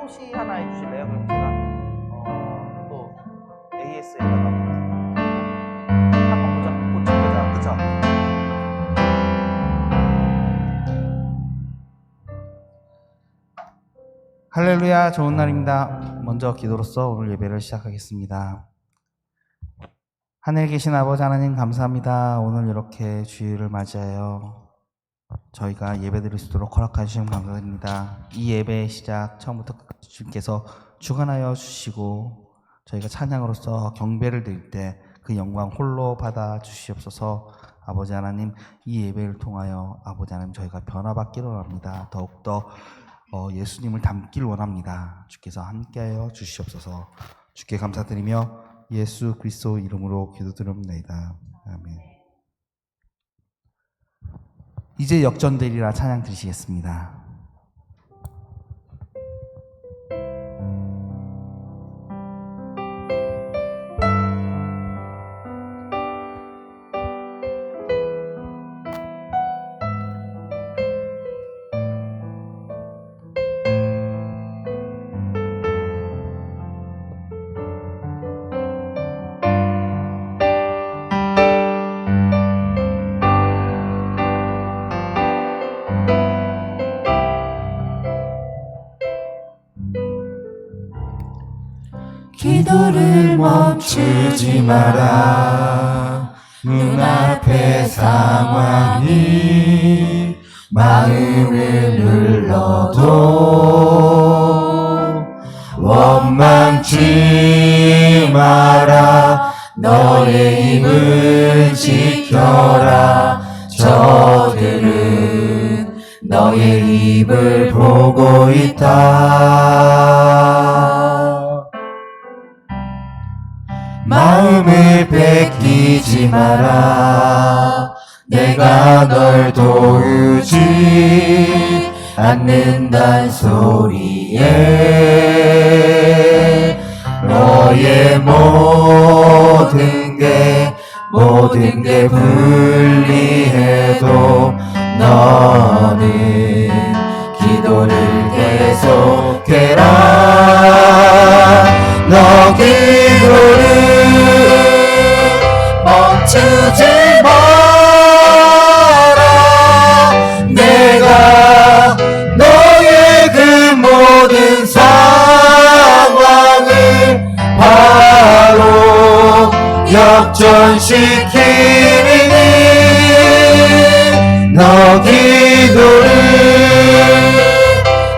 표시 하나 해주실래요? 그럼 제가 또 AS에다가 한번 고쳐보자. 그쵸? 할렐루야, 좋은 날입니다. 먼저 기도로서 오늘 예배를 시작하겠습니다. 하늘에 계신 아버지 하나님 감사합니다. 오늘 이렇게 주일을 맞이하여 저희가 예배드릴 수 있도록 허락해 주시면 감사드립니다. 이 예배의 시작 처음부터 끝까지 주님께서 주관하여 주시고 저희가 찬양으로서 경배를 드릴 때 그 영광 홀로 받아 주시옵소서. 아버지 하나님, 이 예배를 통하여 아버지 하나님 저희가 변화받기를 원합니다. 더욱더 예수님을 닮기를 원합니다. 주께서 함께하여 주시옵소서. 주께 감사드리며 예수 그리스도 이름으로 기도드립니다. 아멘. 이제 역전되리라 찬양 드리시겠습니다. 기도를 멈추지 마라. 눈앞의 상황이 마음을 눌러도 원망치 마라. 너의 입을 지켜라. 저들은 너의 입을 보고 있다. 마음을 뺏기지 마라. 내가 널 도우지 않는단 소리에 너의 모든 게 불리해도 너는 기도를 계속해라. 너 기도를 멈추지 마라. 내가 너의 그 모든 상황을 바로 역전시키리니 너 기도를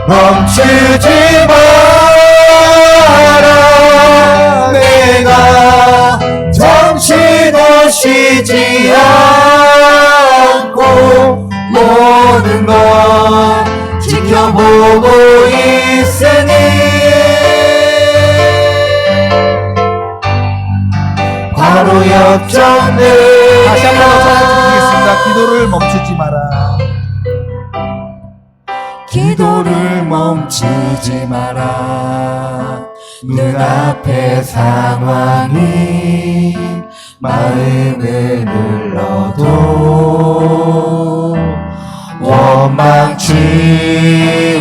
멈추지 마라. 내가 정신을 쉬지 않고 모든 걸 지켜보고 있으니 바로 역전을 다시 한번 찬양드리겠습니다. 기도를 멈추지 마라. 기도를 멈추지 마라. 눈앞의 상황이 마음을 눌러도 원망치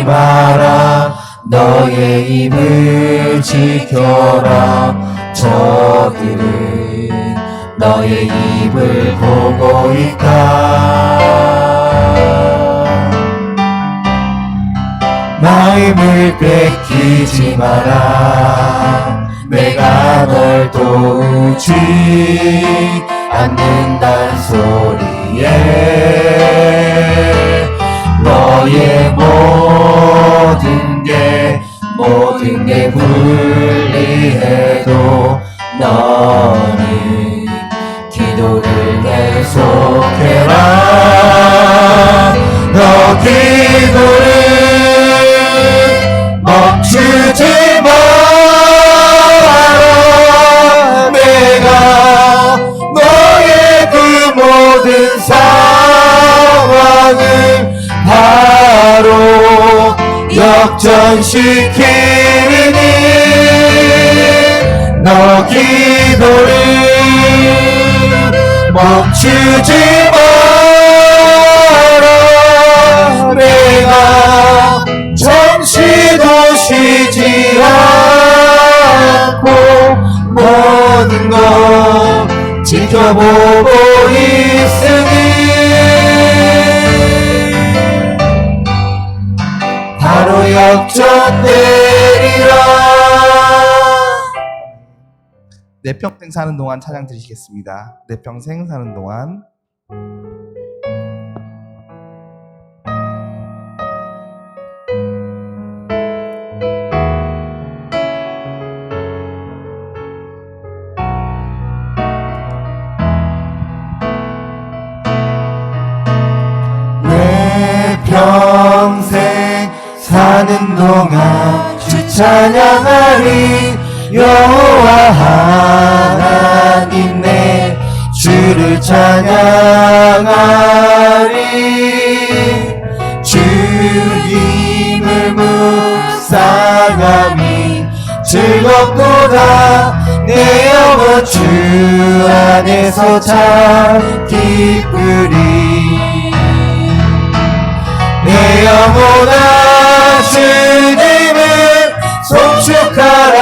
마라. 너의 입을 지켜라. 저들은 너의 입을 보고 있다. 마음을 뺏기지 마라. 내가 널 도우지 않는단 소리에 너의 모든 게 불리해도 너는 기도를 계속해라. 너 기도를 멈추지 마라. 내가 너의 그 모든 상황을 바로 역전시키니 너 기도를 멈추지 마라. 내가 잠시도 쉬지 지켜보고 있으니 바로 역전되리라. 내 평생 사는 동안 찬양 드리시겠습니다. 내 평생 사는 동안. 내 평생 사는 동안 주 찬양하리. 여호와 하나님 내 주를 찬양하리. 주님을 묵상함이 즐겁도다. 내 영혼 주 안에서 참 기쁘리. 내 영혼아 주님을 송축하라.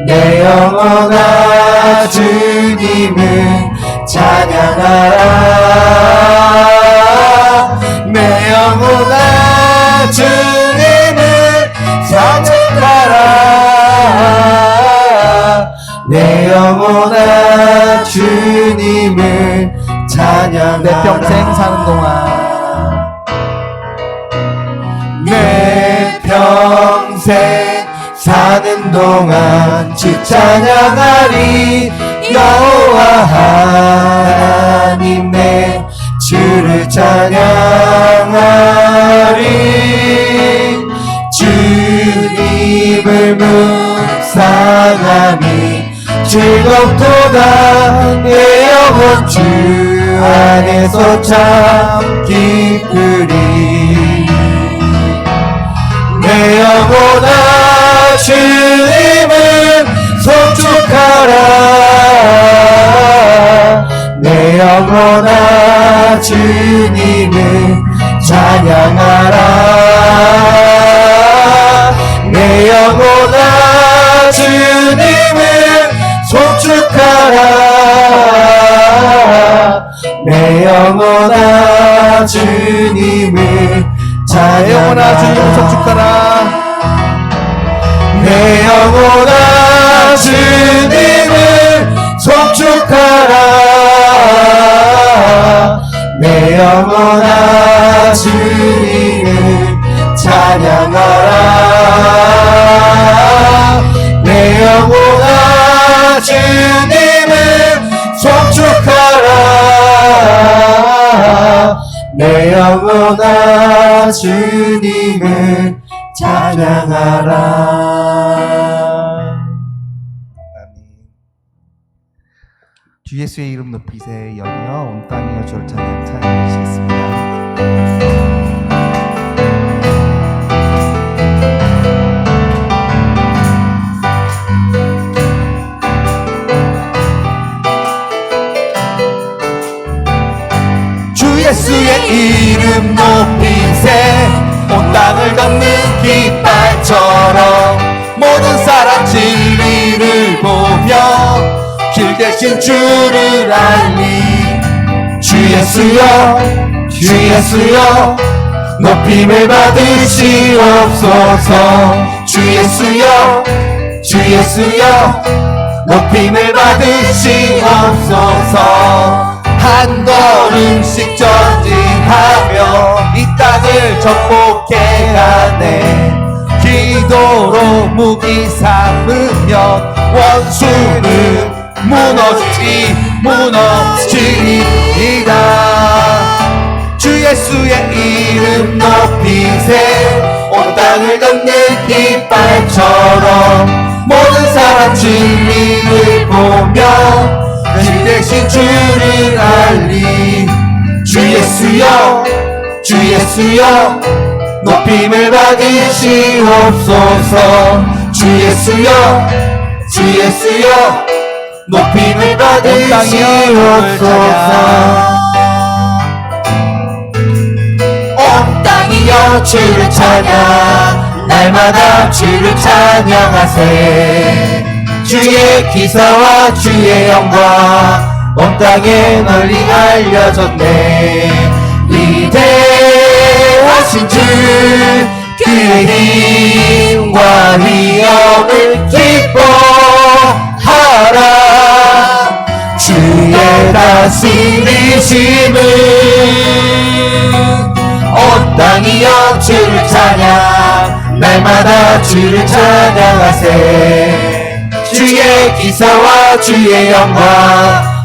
내 영혼아 주님을 찬양하라. 내 영혼아 주님을 찬양하라. 내 영혼아 주님을 찬양하라. 내 평생 사는 동안. 내 평생 사는 동안 주 찬양하리. 여호와 하나님 내 주를 찬양하리. 주님을 묵상함이 즐겁도다. 내 영혼 주 안에서 참 기쁘리. 내 영혼아 주님을 송축하라. 내 영혼아 주님을 찬양하라. 내 영혼아 주님을 송축하라. 내 영혼아 주님을 내 영혼아 주님을 송축하라. 내 영혼아 주님을 송축하라. 내 영혼아 주님을 찬양하라. 내 영혼아 주님을 송축하라. 내 영혼아 주님을 찬양하라. 아멘. 주 예수의 이름 높이세. 연이어 온 땅이여 주를 찬양하시겠습니다. 주 예수의 이름 높이세. 온 땅을 걷는 깃발처럼 모든 사람 진리를 보며 길 대신 주를 알리. 주 예수여 주 예수여 높임을 받으시옵소서. 주 예수여 주 예수여 높임을 받으시옵소서. 한 걸음씩 전진하며 이 땅을 정복해 가네. 기도로 무기 삼으면 원수는 무너지리이다. 주 예수의 이름 높이세. 온 땅을 걷는 깃발처럼 모든 사람 진리를 보며 주 대신 주를 알리. 주 예수여 주 예수여 높임을 받으시옵소서. 주 예수여 주 예수여 높임을 받으시옵소서. 온 땅이여 주를 찬양. 날마다 주를 찬양하세. 주의 기사와 주의 영광 온 땅에 널리 알려졌네. 위대하신 주 그의 힘과 위엄을 기뻐하라. 주의 다스리심을 온 땅이여 주를 찬양. 날마다 주를 찬양하세. 주의 기사와 주의 영광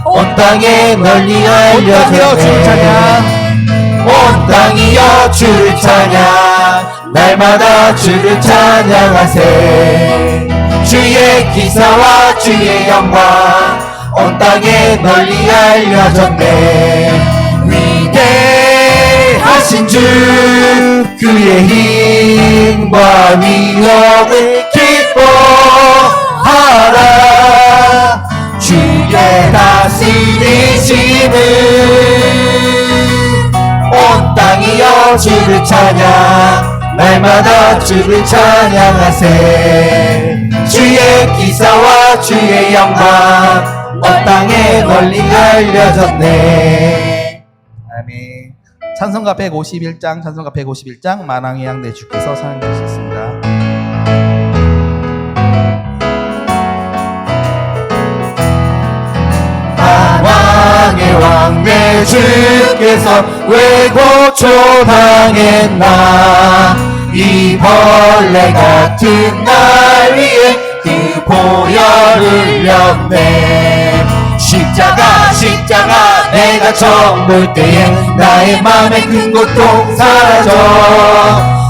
온 땅에 널리 알려졌네. 온 땅이여 주를 찬양. 날마다 주를 찬양하세. 주의 기사와 주의 영광 온 땅에 널리 알려졌네. 위대하신 주 그의 힘과 위엄을 기뻐하라. 주의 다스리심을 온 땅이여 주를 찬양. 날마다 주를 찬양하세. 주의 기사와 주의 영광 온 땅에 널리 알려졌네. 아멘. 찬송가 151장, 찬송가 151장 만왕의 양 내 주께서 찬양하시겠습니다. 만왕의 왕 내 주께서 왜 고초당했나. 이 벌레 같은 날 위에 그 보혈을 흘렸네. 십자가 십자가 내가 처음 볼 때에 나의 맘에 큰 고통 사라져.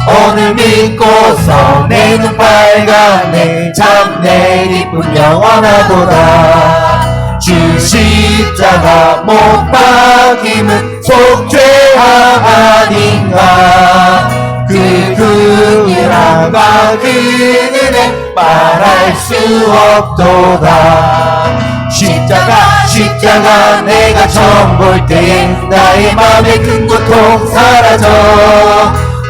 오늘 믿고서 내 눈 빨갛네. 참 내 기쁨 영원하도다. 주 십자가 못 박힘은 속죄함 아닌가. 그 긍휼함과 그 은혜 말할 수 없도다. 십자가 십자가 내가 처음 볼 때에 나의 맘에 큰 고통 사라져.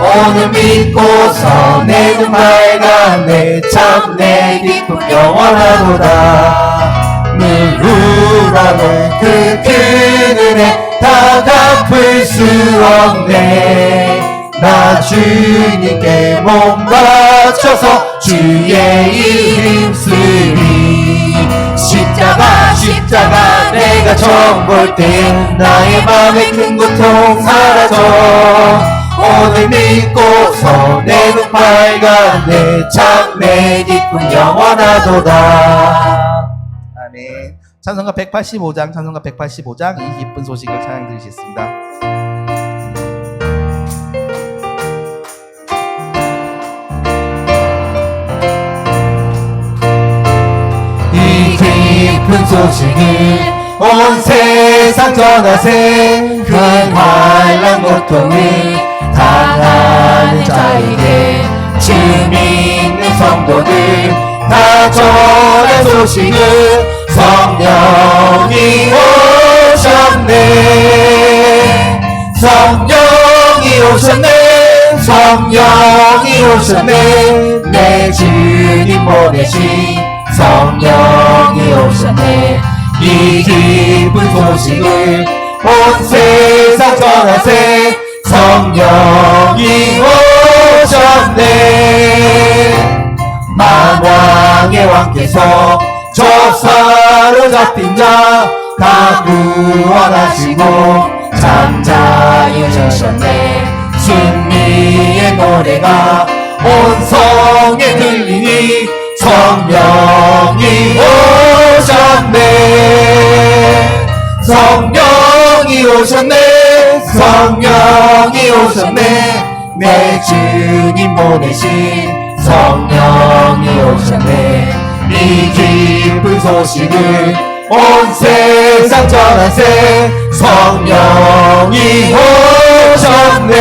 오늘 믿고서 내 눈 밝았네. 참 내 기쁨 영원하도다. 누구라도 그 큰 은혜 다 갚을 수 없네. 나 주님께 몸 바쳐서 주의 이름 쓰리. 십자가 십자가 내가 처음 볼 때 나의 맘에 큰 고통 사라져. 오늘 믿고서 내 눈 밝았네. 참 내 기쁨 영원하도다. 아멘. 찬송가 185장, 찬송가 185장 이 기쁜 소식을 찬양 드리겠습니다. 이 기쁜 소식을 온 세상 전하세. 그 환난 고통을 당하는 자에게 주 믿는 성도들 다 전할 소식을 성령이 오셨네. 성령이 오셨네. 성령이 오셨네. 내 주님 보내신 성령이 오셨네. 이 기쁜 소식을 온 세상 전하세. 성령이 오셨네. 만왕의 왕께서 저 사로잡힌 자 다 구원하시고 잠자유셨네. 승리의 노래가 온 성에 들리니 성령이 오셨네. 성령이 오셨네. 성령이 오셨네. 내 주님 보내신 성령이 오셨네. 이 기쁜 소식을 온 세상 전하세. 성령이 오셨네.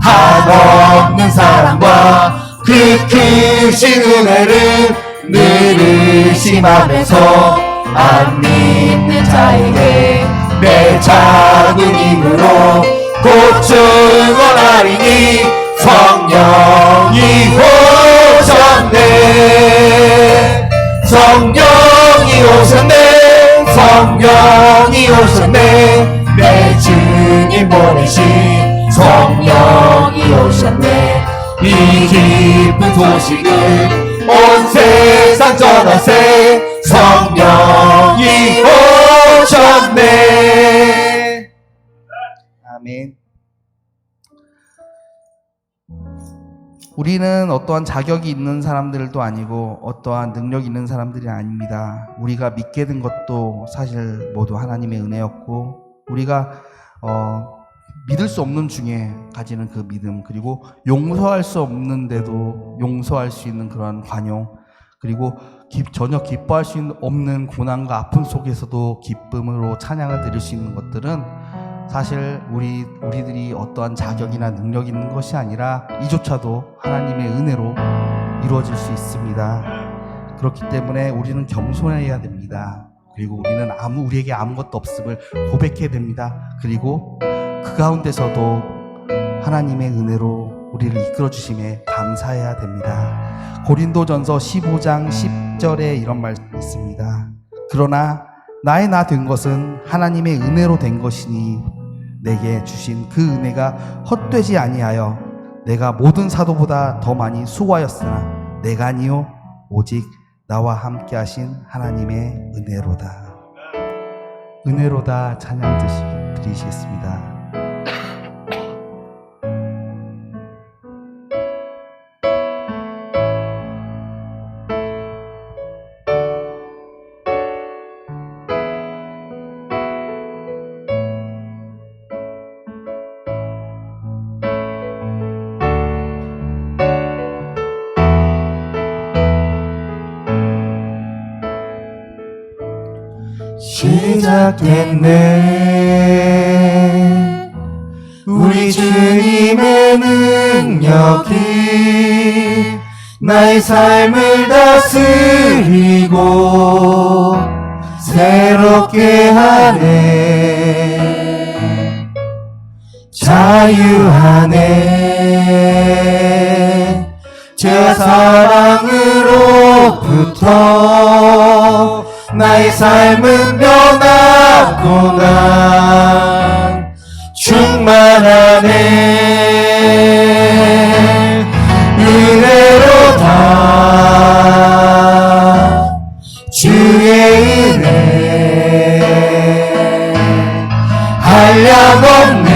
한없는 사랑과 그 크신 은혜를 늘 의심하면서 안 믿는 자에게 내 작은 힘으로 곧 증언하리니 성령이 오셨네. 성령이 오셨네. 내 주님 보내신 성령이 오셨네. 이 기쁜 소식을 온 세상 전하세. 성령이 오셨네. 아멘. 우리는 어떠한 자격이 있는 사람들도 아니고 어떠한 능력이 있는 사람들이 아닙니다. 우리가 믿게 된 것도 사실 모두 하나님의 은혜였고, 우리가 믿을 수 없는 중에 가지는 그 믿음, 그리고 용서할 수 없는데도 용서할 수 있는 그런 관용, 그리고 전혀 기뻐할 수 없는 고난과 아픔 속에서도 기쁨으로 찬양을 드릴 수 있는 것들은 사실 우리들이 어떠한 자격이나 능력이 있는 것이 아니라 이조차도 하나님의 은혜로 이루어질 수 있습니다. 그렇기 때문에 우리는 겸손해야 됩니다. 그리고 우리는 우리에게 아무것도 없음을 고백해야 됩니다. 그리고 그 가운데서도 하나님의 은혜로 우리를 이끌어 주심에 감사해야 됩니다. 고린도전서 15장 10절에 이런 말씀이 있습니다. 그러나 나의 나 된 것은 하나님의 은혜로 된 것이니 내게 주신 그 은혜가 헛되지 아니하여 내가 모든 사도보다 더 많이 수고하였으나 내가 아니요 오직 나와 함께 하신 하나님의 은혜로다. 은혜로다 찬양 드리시겠습니다. 시작됐네. 우리 주님의 능력이 나의 삶을 다스리고 새롭게 하네. 자유하네. 죄와 사랑으로부터 나의 삶은 변하고 난 충만하네. 은혜로다 주의 은혜 한량없는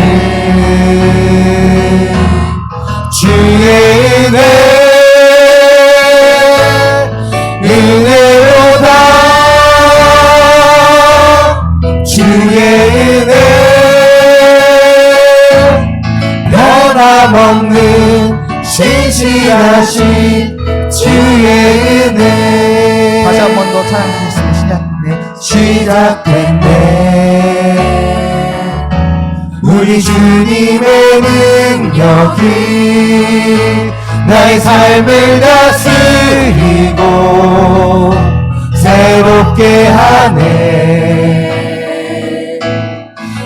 주의 은혜 은혜로다 주의 은혜 변함없는 신실하신 주의 은혜. 다시 한 번 더 찬양 드리겠습니다. 시작됐네. 우리 주님의 능력이 나의 삶을 다스리고 새롭게 하네.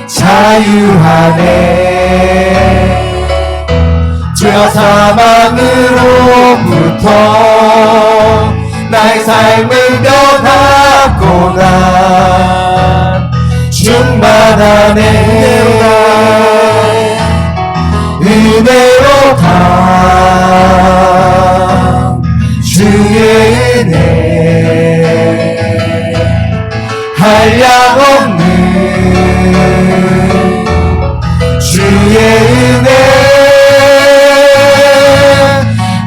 자유하네. 죄와 사망으로부터 나의 삶을 변하고 난 충만하네. 은혜로다 주의 은혜 한량없는 주의 은혜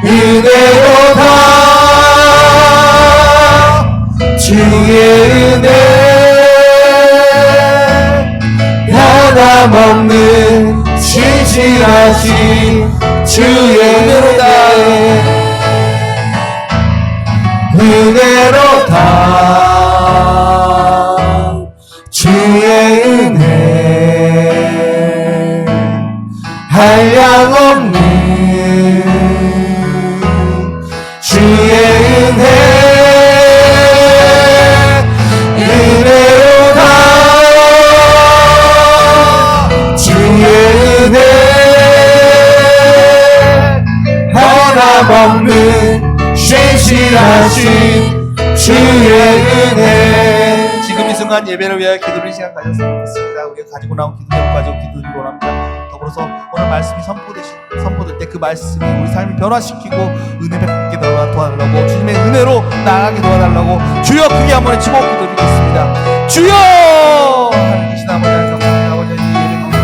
은혜로다 주의 은혜 변함없는 신실하신 주의 은혜로다 은혜로다 주의 은혜 한량없는 주의 은혜 은혜로다 주의 은혜 변함없는 신실하신 주의 은혜. 지금 이 귀중한 예배를 위하여 기도를 시간 가졌으면 좋겠습니다. 우리가 가지고 나온 기도 제목 가지고 기도드리기 원합니다. 더불어서 오늘 말씀이 선포될 때 그 말씀이 우리 삶을 변화시키고 은혜 받게 도와달라고, 주님의 은혜로 나아가게 도와달라고 주여 크게 한번 외치고 기도드리겠습니다. 주여! 하나님 계신 아버지 하나님 감사합니다. 아버지 이 예배 가운데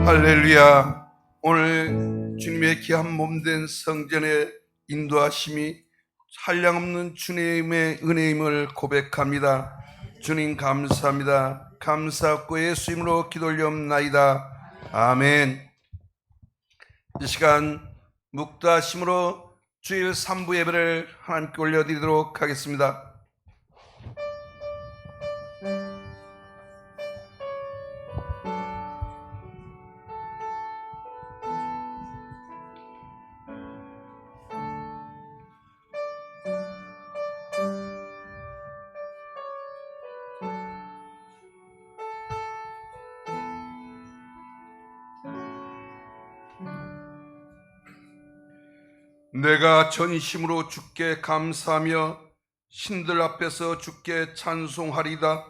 할렐루야. 오늘 주님의 귀한 몸된 성전의 인도하심이 한량없는 주님의 은혜임을 고백합니다. 주님 감사합니다. 감사하고 예수 이름으로 기도 올려옵나이다. 아멘. 이 시간 묵다심으로 주일 3부 예배를 하나님께 올려드리도록 하겠습니다. 내가 전심으로 주께 감사하며 신들 앞에서 주께 찬송하리다.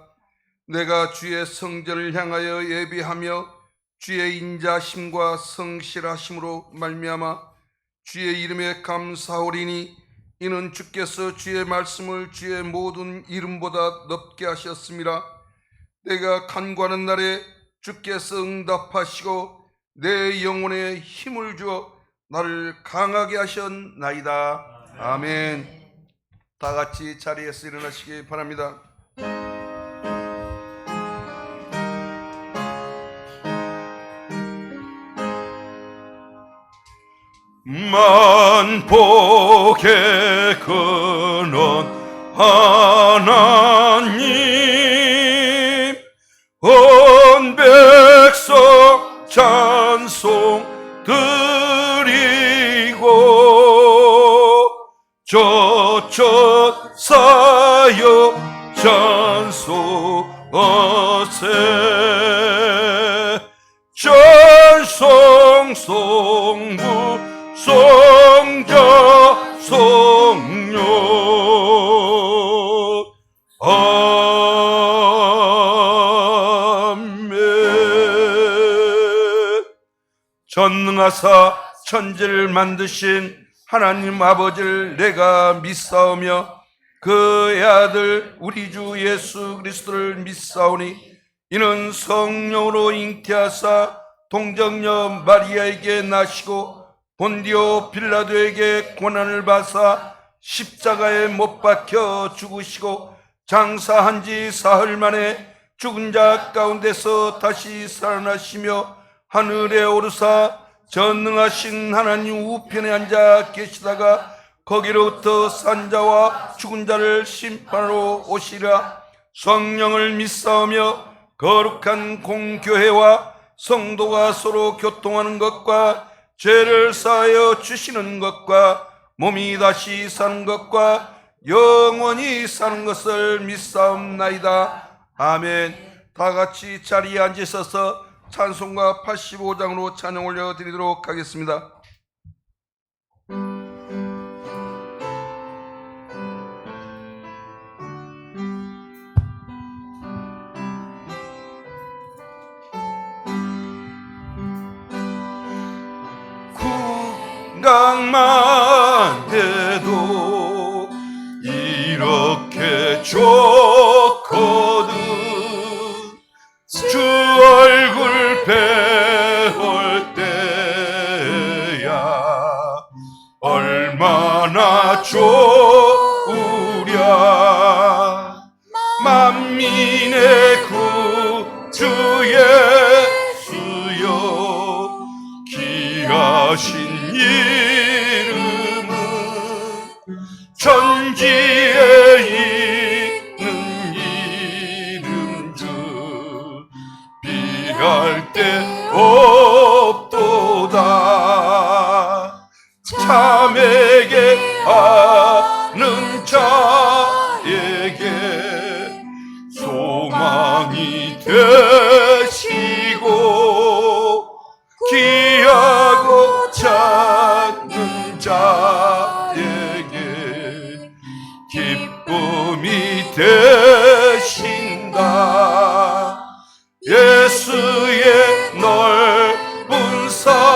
내가 주의 성전을 향하여 예비하며 주의 인자심과 성실하심으로 말미암아 주의 이름에 감사하오리니 이는 주께서 주의 말씀을 주의 모든 이름보다 높게 하셨습니다. 내가 간구하는 날에 주께서 응답하시고 내 영혼에 힘을 주어 나를 강하게 하셨나이다. 아멘. 다 같이 자리에서 일어나시기 바랍니다. 만복의 근원 하나님, 온 백성 찬송 드리고 저첫 사역 찬송하세. 찬송 성부 성자 성녀 아멘. 전능하사 천지를 만드신 하나님 아버지를 내가 믿사오며 그의 아들 우리 주 예수 그리스도를 믿사오니 이는 성령으로 잉태하사 동정녀 마리아에게 나시고 본디오 빌라도에게 고난을 받사 십자가에 못 박혀 죽으시고 장사한 지 사흘 만에 죽은 자 가운데서 다시 살아나시며 하늘에 오르사 전능하신 하나님 우편에 앉아 계시다가 거기로부터 산자와 죽은 자를 심판하러 오시리라. 성령을 믿사오며 거룩한 공교회와 성도가 서로 교통하는 것과 죄를 사하여 주시는 것과 몸이 다시 사는 것과 영원히 사는 것을 믿사옵나이다. 아멘. 다 같이 자리에 앉으셔서 찬송가 85장으로 찬양 올려드리도록 하겠습니다. 건강만 돼도 이렇게 좋거든. 주 얼굴 배울 때야 얼마나 좋으랴. 만민의 구주 예수여 귀하신 이름은 천지에 있는 이름 주 비할 데 없도다. 참에게 아는 자에게 되시고 귀하고 찾는 자에게 기쁨이 되신다. 예수의 넓은 사랑을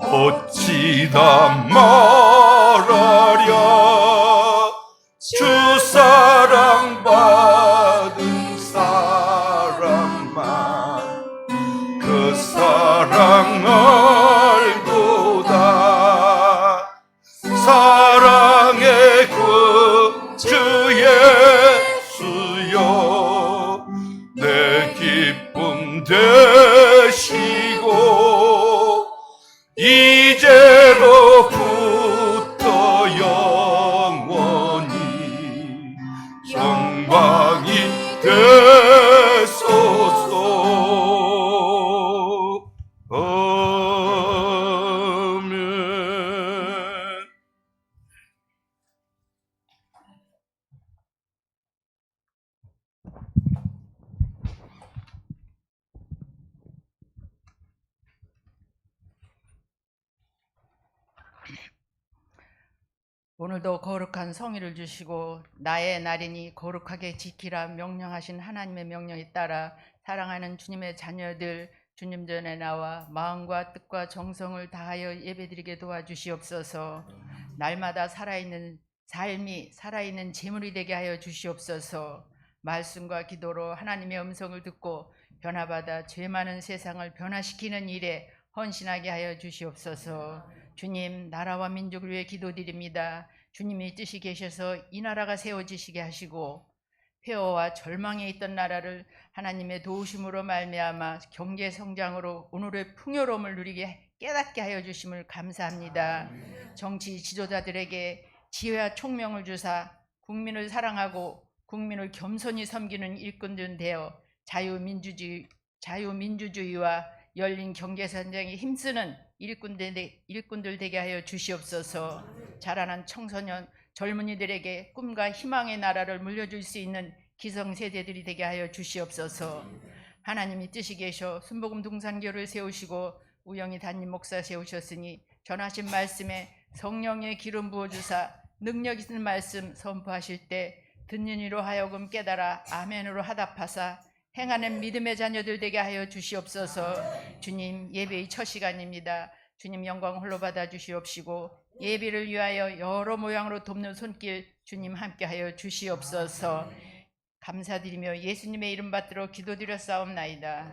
어찌 다 말하랴. 주 사랑 받은 사람만 그 사랑 알도다. 사랑의 구주 예수여 내 기쁨 되시고 이제로부터 영원히 영광이 되소서. 아멘. 오늘도 거룩한 성의를 주시고 나의 날이니 거룩하게 지키라 명령하신 하나님의 명령에 따라 사랑하는 주님의 자녀들 주님 전에 나와 마음과 뜻과 정성을 다하여 예배드리게 도와주시옵소서. 날마다 살아있는 삶이 살아있는 제물이 되게 하여 주시옵소서. 말씀과 기도로 하나님의 음성을 듣고 변화받아 죄 많은 세상을 변화시키는 일에 헌신하게 하여 주시옵소서. 주님, 나라와 민족을 위해 기도드립니다. 주님이 뜻이 계셔서 이 나라가 세워지시게 하시고 폐허와 절망에 있던 나라를 하나님의 도우심으로 말미암아 경제 성장으로 오늘의 풍요로움을 누리게 깨닫게 하여 주심을 감사합니다. 정치 지도자들에게 지혜와 총명을 주사 국민을 사랑하고 국민을 겸손히 섬기는 일꾼들 되어 자유민주주의와 열린 경제선장에 힘쓰는 일꾼들 되게 하여 주시옵소서. 자라난 청소년 젊은이들에게 꿈과 희망의 나라를 물려줄 수 있는 기성세대들이 되게 하여 주시옵소서. 하나님이 뜻이 계셔 순복음 동산교를 세우시고 우영희 담임 목사 세우셨으니 전하신 말씀에 성령의 기름 부어주사 능력 있는 말씀 선포하실 때 듣는 이로 하여금 깨달아 아멘으로 하답하사 행하는 믿음의 자녀들 되게 하여 주시옵소서. 주님, 예배의 첫 시간입니다. 주님 영광 홀로 받아 주시옵시고 예배를 위하여 여러 모양으로 돕는 손길 주님 함께 하여 주시옵소서. 감사드리며 예수님의 이름 받들어 기도드렸사옵나이다.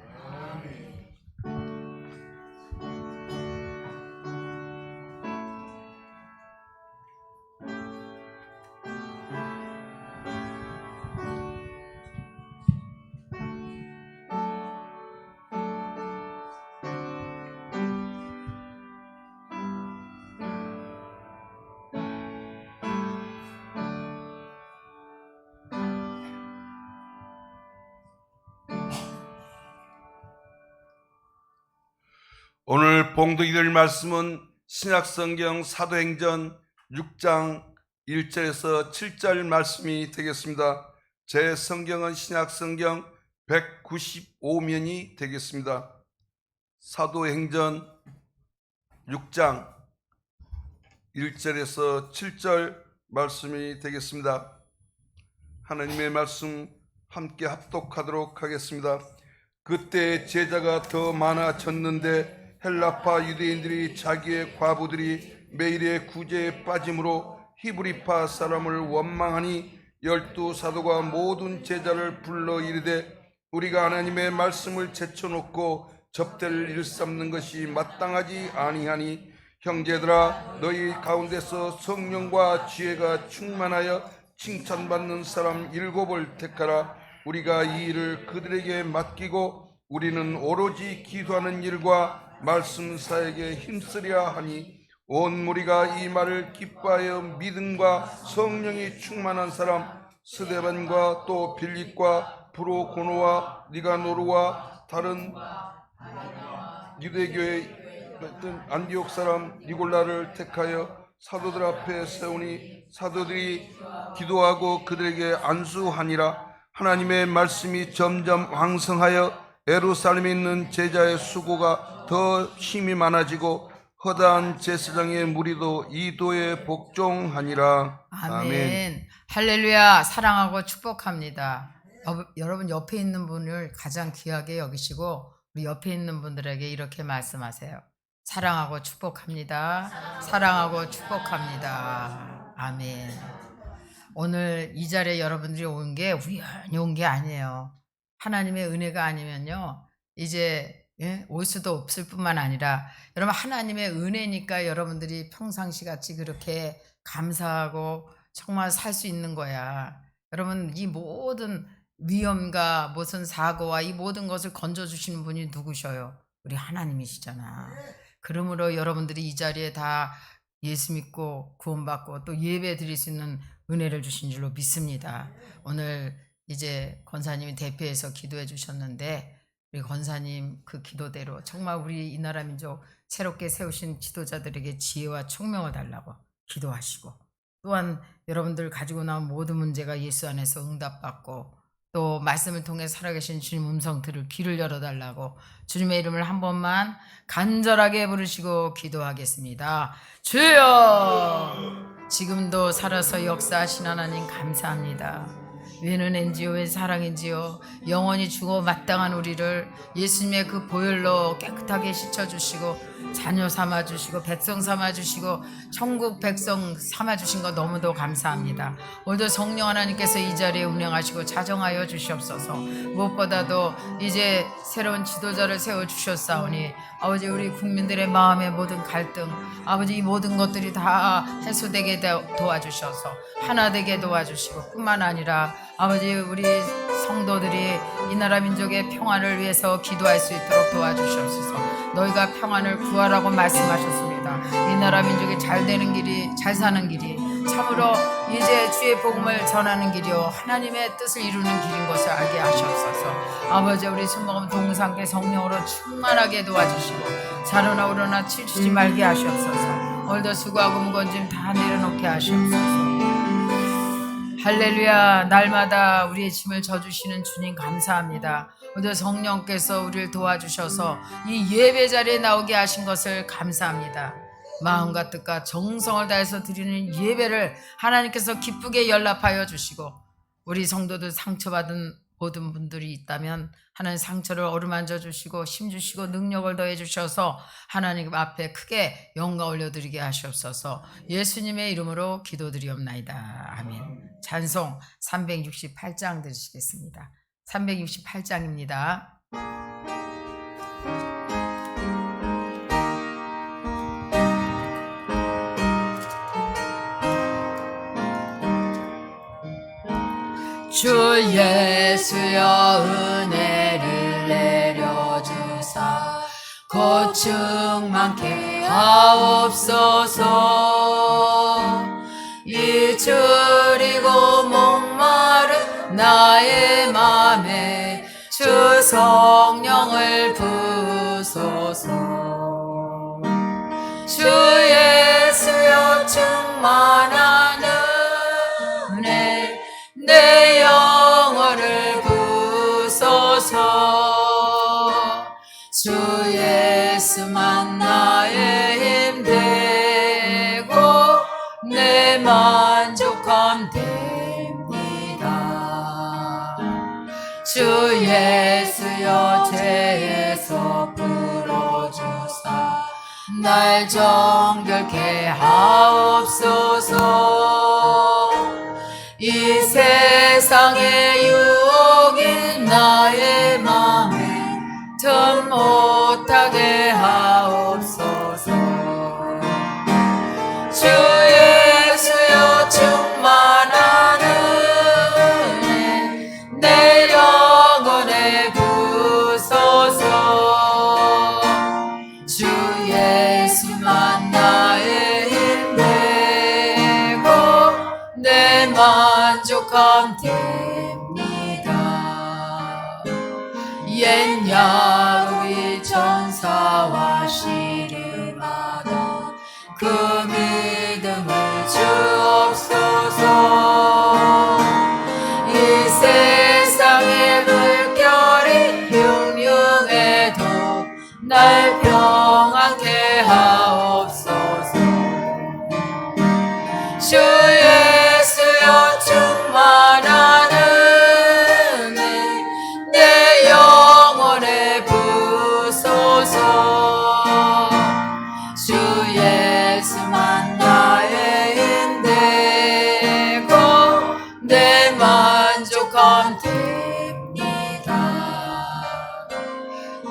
오늘 봉독이 될 말씀은 신약성경 사도행전 6장 1절에서 7절 말씀이 되겠습니다. 제 성경은 신약성경 195면이 되겠습니다. 사도행전 6장 1절에서 7절 말씀이 되겠습니다. 하나님의 말씀 함께 합독하도록 하겠습니다. 그때 제자가 더 많아졌는데 헬라파 유대인들이 자기의 과부들이 매일의 구제에 빠짐으로 히브리파 사람을 원망하니 12사도가 모든 제자를 불러 이르되 우리가 하나님의 말씀을 제쳐놓고 접대를 일삼는 것이 마땅하지 아니하니 형제들아 너희 가운데서 성령과 지혜가 충만하여 칭찬받는 사람 7을 택하라. 우리가 이 일을 그들에게 맡기고 우리는 오로지 기도하는 일과 말씀 사역에 힘쓰려 하니 온 무리가 이 말을 기뻐하여 믿음과 성령이 충만한 사람 스데반과 또 빌립과 프로고노와 니가노르와 다른 유대교의 안디옥 사람 니골라를 택하여 사도들 앞에 세우니 사도들이 기도하고 그들에게 안수하니라. 하나님의 말씀이 점점 왕성하여 예루살렘에 있는 제자의 수고가 더 힘이 많아지고 허다한 제사장의 무리도 이도에 복종하니라. 아멘. 할렐루야. 사랑하고 축복합니다. 여러분 옆에 있는 분을 가장 귀하게 여기시고 우리 옆에 있는 분들에게 이렇게 말씀하세요. 사랑하고 축복합니다. 사랑하고 축복합니다. 아멘. 오늘 이 자리에 여러분들이 온 게 우연히 온 게 아니에요. 하나님의 은혜가 아니면요 이제 올 수도 없을 뿐만 아니라 여러분 하나님의 은혜니까 여러분들이 평상시 같이 그렇게 감사하고 정말 살 수 있는 거야. 여러분 이 모든 위험과 무슨 사고와 이 모든 것을 건져주시는 분이 누구셔요? 우리 하나님이시잖아. 그러므로 여러분들이 이 자리에 다 예수 믿고 구원받고 또 예배 드릴 수 있는 은혜를 주신 줄로 믿습니다. 오늘 이제 권사님이 대표해서 기도해 주셨는데 우리 권사님 그 기도대로 정말 우리 이 나라 민족 새롭게 세우신 지도자들에게 지혜와 총명을 달라고 기도하시고 또한 여러분들 가지고 나온 모든 문제가 예수 안에서 응답받고 또 말씀을 통해 살아계신 주님 음성 들을 귀를 열어달라고 주님의 이름을 한 번만 간절하게 부르시고 기도하겠습니다. 주여! 지금도 살아서 역사하신 하나님 감사합니다. 왜 은혜인지요 왜 사랑인지요 영원히 주고 마땅한 우리를 예수님의 그 보혈로 깨끗하게 씻어주시고 자녀 삼아주시고 백성 삼아주시고 천국 백성 삼아주신 거 너무도 감사합니다. 오늘도 성령 하나님께서 이 자리에 운행하시고 자정하여 주시옵소서. 무엇보다도 이제 새로운 지도자를 세워주셨사오니 아버지 우리 국민들의 마음의 모든 갈등 아버지 이 모든 것들이 다 해소되게 도와주셔서 하나 되게 도와주시고 뿐만 아니라 아버지 우리 성도들이 이 나라 민족의 평안을 위해서 기도할 수 있도록 도와주시옵소서. 너희가 평안을 구하라고 말씀하셨습니다. 이 나라 민족이 잘 되는 길이 잘 사는 길이 참으로 이제 주의 복음을 전하는 길이요 하나님의 뜻을 이루는 길인 것을 알게 하시옵소서. 아버지 우리 손먹은 동상께 성령으로 충만하게 도와주시고 자로나 오로나 치우치지 말게 하시옵소서. 오늘도 수고하고 무거운 짐 다 내려놓게 하시옵소서. 할렐루야. 날마다 우리의 짐을 져주시는 주님 감사합니다. 오늘 성령께서 우리를 도와주셔서 이 예배 자리에 나오게 하신 것을 감사합니다. 마음과 뜻과 정성을 다해서 드리는 예배를 하나님께서 기쁘게 연락하여 주시고 우리 성도들 상처받은 모든 분들이 있다면 하나님 상처를 어루만져 주시고 힘 주시고 능력을 더해 주셔서 하나님 앞에 크게 영광 올려드리게 하시옵소서. 예수님의 이름으로 기도드리옵나이다. 아멘. 찬송 368장 들으시겠습니다. 368장입니다. 주 예수여 은혜를 내려주사 고충 많게 하옵소서. 잊으리고 목마른 나의 맘에 주 성령을 부소서. 주 예수여 충만한 은혜 내 영혼을 부소서. 주 예수만 나의 힘 되고 내 만족함 됩니다. 주 예수여 죄에서 풀어주사 날 정결케 하옵소서. 이 세상의 유혹인 나의 맘에 틈 못하게 하옵소서. 주 예수여 충만한 은혜 내 영혼에 부소서. 주 예수만 나의 힘 되고 내 만족함 됩니다. 옛 야곱이 전사와 씨름하던 그 믿음을 주옵소서. 이 세상 날 평안케 하옵소서. 주 예수여 충만한 은혜 내 영혼에 부소서. 주 예수만 나의 힘되고 내 만족함 됩니다.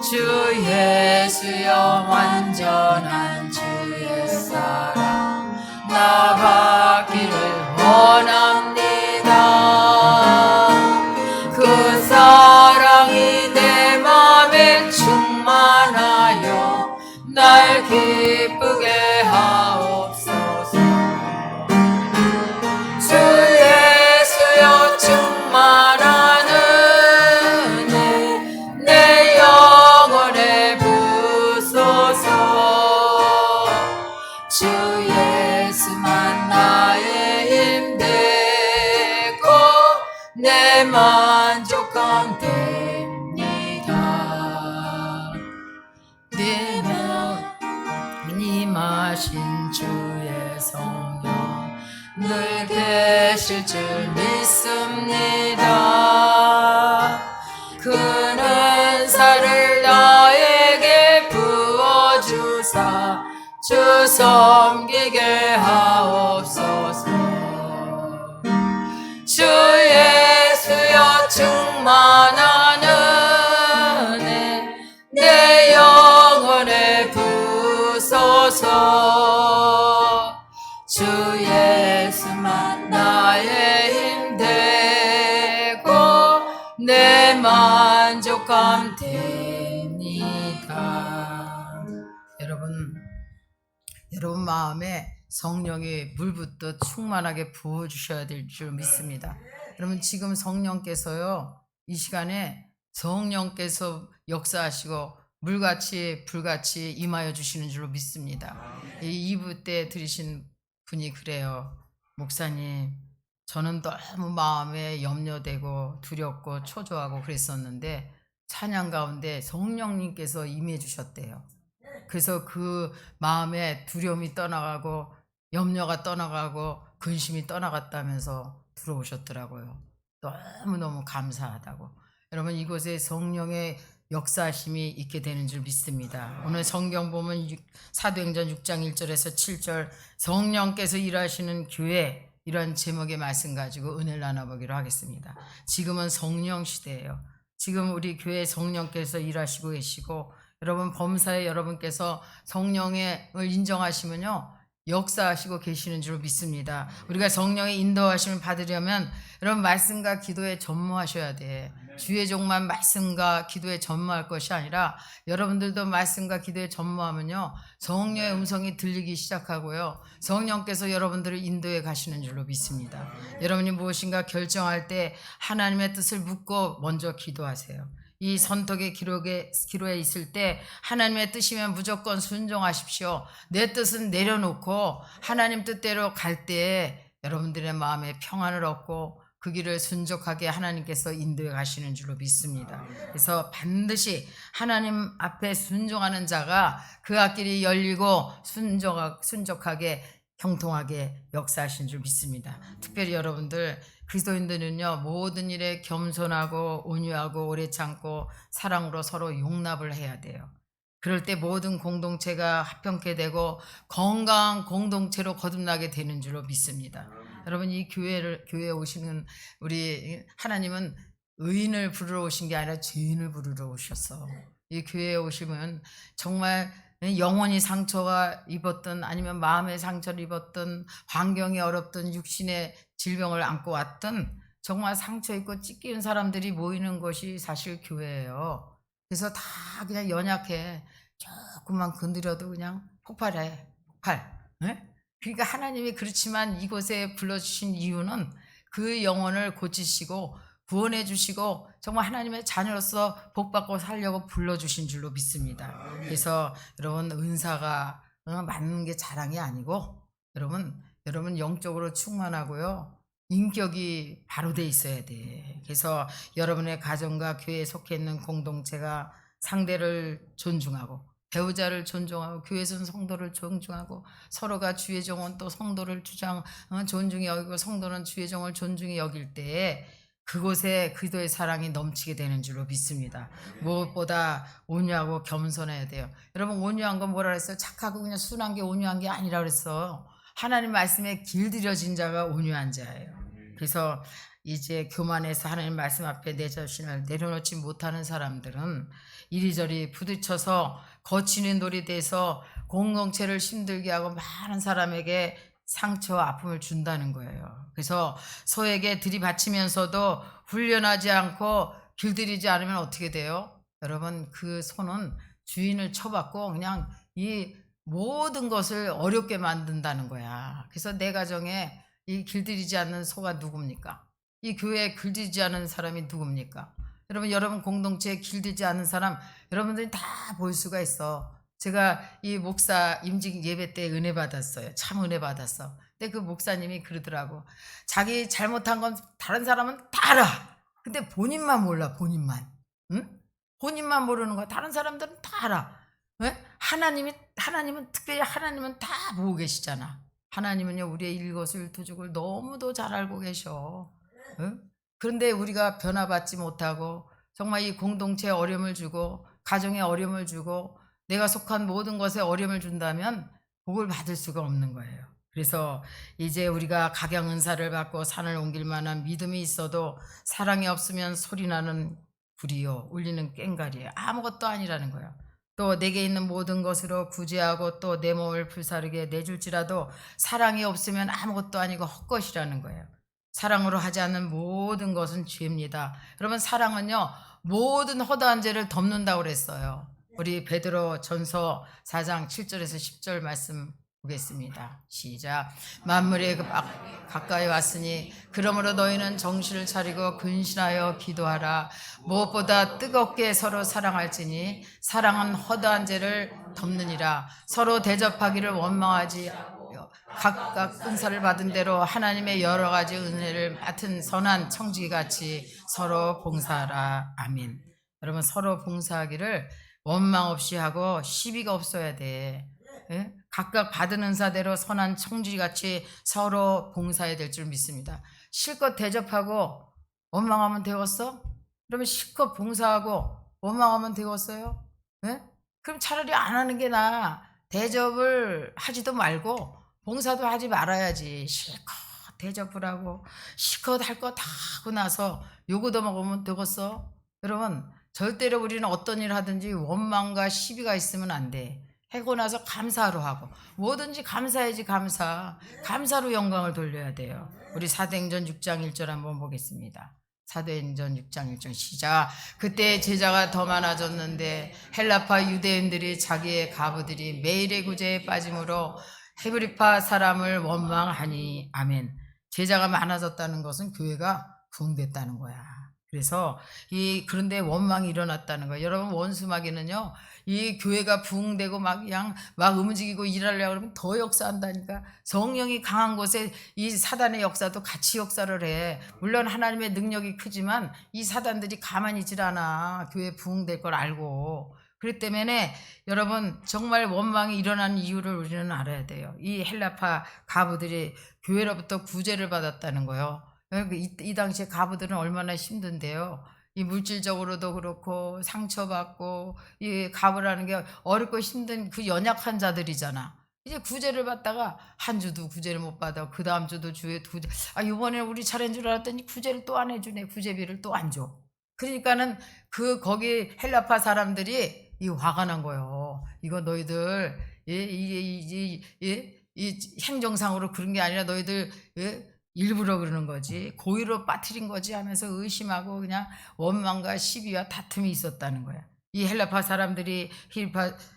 주 예수여 완전한 주의 사랑 나 받기를 원합니다. 그 사랑이 내 맘에 충만하여 날 기쁘게 하옵소서. 주 예수여 충만한 은혜 내 영혼에 부소서. 주 예수만 나의 힘되고 내 만족함 됩니다. 내 마음이 마신 주의 성령 늘 계실 줄 믿습니다. 그 은사를 나에게 부어주사 주 섬기게 하옵소서. 주 예수여 충만한 은혜 내 영혼에 부소서. 주 예수만 나의 힘되고 내 만족함 됩니다. 여러분 마음에 성령이 물붓듯 충만하게 부어주셔야 될 줄 믿습니다. 여러분 지금 성령께서요 이 시간에 성령께서 역사하시고 물같이 불같이 임하여 주시는 줄로 믿습니다. 이 2부 때 들으신 분이 그래요. 목사님 저는 너무 마음에 염려되고 두렵고 초조하고 그랬었는데 찬양 가운데 성령님께서 임해 주셨대요. 그래서 그 마음에 두려움이 떠나가고 염려가 떠나가고 근심이 떠나갔다면서 들어오셨더라고요. 너무너무 감사하다고. 여러분 이곳에 성령의 역사심이 있게 되는 줄 믿습니다. 오늘 성경 보면 사도행전 6장 1절에서 7절 성령께서 일하시는 교회 이런 제목의 말씀 가지고 은혜를 나눠보기로 하겠습니다. 지금은 성령 시대예요. 지금 우리 교회 성령께서 일하시고 계시고 여러분 범사에 여러분께서 성령을 인정하시면요 역사하시고 계시는 줄 믿습니다. 우리가 성령의 인도하심을 받으려면 여러분 말씀과 기도에 전무하셔야 돼. 주의 종만 말씀과 기도에 전무할 것이 아니라 여러분들도 말씀과 기도에 전무하면요 성령의 음성이 들리기 시작하고요 성령께서 여러분들을 인도해 가시는 줄로 믿습니다. 여러분이 무엇인가 결정할 때 하나님의 뜻을 묻고 먼저 기도하세요. 이 선톡의 기로에 있을 때 하나님의 뜻이면 무조건 순종하십시오. 내 뜻은 내려놓고 하나님 뜻대로 갈 때에 여러분들의 마음에 평안을 얻고 그 길을 순종하게 하나님께서 인도해 가시는 줄로 믿습니다. 그래서 반드시 하나님 앞에 순종하는 자가 그 앞길이 열리고 순종하게 형통하게 역사하신 줄 믿습니다. 특별히 여러분들 그리스도인들은요 모든 일에 겸손하고 온유하고 오래 참고 사랑으로 서로 용납을 해야 돼요. 그럴 때 모든 공동체가 합평케 되고 건강한 공동체로 거듭나게 되는 줄로 믿습니다. 여러분 이 교회에 오시는 우리 하나님은 의인을 부르러 오신 게 아니라 죄인을 부르러 오셨어. 이 교회에 오시면 정말 영혼이 상처가 입었든 아니면 마음의 상처를 입었든 환경이 어렵든 육신의 질병을 안고 왔든 정말 상처 입고 찢기는 사람들이 모이는 것이 사실 교회예요. 그래서 다 그냥 연약해. 조금만 건드려도 그냥 폭발. 네? 그러니까 하나님이 그렇지만 이곳에 불러주신 이유는 그 영혼을 고치시고 구원해 주시고 정말 하나님의 자녀로서 복받고 살려고 불러주신 줄로 믿습니다. 그래서 여러분 은사가 많은 게 자랑이 아니고 여러분 영적으로 충만하고요. 인격이 바로 돼 있어야 돼. 그래서 여러분의 가정과 교회에 속해 있는 공동체가 상대를 존중하고 배우자를 존중하고 교회에서는 성도를 존중하고 서로가 주의 종은 또 성도를 존중히 여기고 성도는 주의 종을 존중히 여길 때에 그곳에 그리스도의 사랑이 넘치게 되는 줄로 믿습니다. 무엇보다 온유하고 겸손해야 돼요. 여러분 온유한 건 뭐라 그랬어요? 착하고 그냥 순한 게 온유한 게 아니라 그랬어. 하나님 말씀에 길들여진 자가 온유한 자예요. 그래서 이제 교만해서 하나님 말씀 앞에 내 자신을 내려놓지 못하는 사람들은 이리저리 부딪혀서 거치는 돌이 돼서 공동체를 힘들게 하고 많은 사람에게 상처와 아픔을 준다는 거예요. 그래서 소에게 들이받치면서도 훈련하지 않고 길들이지 않으면 어떻게 돼요? 여러분 그 소는 주인을 쳐받고 그냥 이 모든 것을 어렵게 만든다는 거야. 그래서 내 가정에 이 길들이지 않는 소가 누굽니까? 이 교회에 길들이지 않은 사람이 누굽니까? 여러분 공동체에 길들이지 않은 사람 여러분들이 다 볼 수가 있어. 제가 이 목사 임직 예배 때 은혜 받았어요. 참 은혜 받았어. 근데 그 목사님이 그러더라고. 자기 잘못한 건 다른 사람은 다 알아. 근데 본인만 몰라. 본인만. 응? 본인만 모르는 거야. 다른 사람들은 다 알아. 왜? 하나님은 특별히 하나님은 다 보고 계시잖아. 하나님은요 우리의 일거수일투족을 너무도 잘 알고 계셔. 응? 그런데 우리가 변화받지 못하고 정말 이 공동체에 어려움을 주고 가정에 어려움을 주고 내가 속한 모든 것에 어려움을 준다면 복을 받을 수가 없는 거예요. 그래서 이제 우리가 각양 은사를 받고 산을 옮길 만한 믿음이 있어도 사랑이 없으면 소리나는 불이요 울리는 꽹과리예요. 아무것도 아니라는 거예요. 또 내게 있는 모든 것으로 구제하고 또 내 몸을 불사르게 내줄지라도 사랑이 없으면 아무것도 아니고 헛것이라는 거예요. 사랑으로 하지 않는 모든 것은 죄입니다. 여러분 사랑은요 모든 허다한 죄를 덮는다고 그랬어요. 우리 베드로 전서 4장 7절에서 10절 말씀 보겠습니다. 시작. 만물이 가까이 왔으니 그러므로 너희는 정신을 차리고 근신하여 기도하라. 무엇보다 뜨겁게 서로 사랑할지니 사랑은 허다한 죄를 덮느니라. 서로 대접하기를 원망하지 각각 은사를 받은 대로 하나님의 여러 가지 은혜를 맡은 선한 청지기같이 서로 봉사하라. 아멘. 여러분 서로 봉사하기를 원망 없이 하고 시비가 없어야 돼. 예? 각각 받은 은사대로 선한 청지기같이 서로 봉사해야 될 줄 믿습니다. 실컷 대접하고 원망하면 되겠어? 그러면 실컷 봉사하고 원망하면 되겠어요? 예? 그럼 차라리 안 하는 게 나아. 대접을 하지도 말고 봉사도 하지 말아야지. 실컷 대접을 하고 실컷 할 거 다 하고 나서 요거도 먹으면 되겠어? 여러분 절대로 우리는 어떤 일을 하든지 원망과 시비가 있으면 안 돼. 하고 나서 감사로 하고 뭐든지 감사해야지. 감사로 영광을 돌려야 돼요. 우리 사도행전 6장 1절 한번 보겠습니다. 사도행전 6장 1절 시작. 그때 제자가 더 많아졌는데 헬라파 유대인들이 자기의 가부들이 매일의 구제에 빠짐으로 헤브리파 사람을 원망하니. 아멘. 제자가 많아졌다는 것은 교회가 부흥됐다는 거야. 그래서 그런데 원망이 일어났다는 거예요. 여러분 원수마귀는요 이 교회가 부흥되고 막 움직이고 일하려고 그러면 더 역사한다니까. 성령이 강한 곳에 이 사단의 역사도 같이 역사를 해. 물론 하나님의 능력이 크지만 이 사단들이 가만히 있질 않아. 교회 부흥될 걸 알고. 그렇기 때문에 여러분 정말 원망이 일어나는 이유를 우리는 알아야 돼요. 이 헬라파 가부들이 교회로부터 구제를 받았다는 거예요. 이 당시에 가부들은 얼마나 힘든데요. 이 물질적으로도 그렇고 상처받고 이 가부라는 게 어렵고 힘든 그 연약한 자들이잖아. 이제 구제를 받다가 한 주도 구제를 못 받아. 그 다음 주도 구제. 이번에 우리 차례인 줄 알았더니 구제를 또 안 해주네. 구제비를 또 안 줘. 그러니까는 거기 헬라파 사람들이 화가 난 거예요. 이거 너희들 이 행정상으로 그런 게 아니라 너희들 일부러 그러는 거지 고의로 빠뜨린 거지 하면서 의심하고 그냥 원망과 시비와 다툼이 있었다는 거야. 이 헬라파 사람들이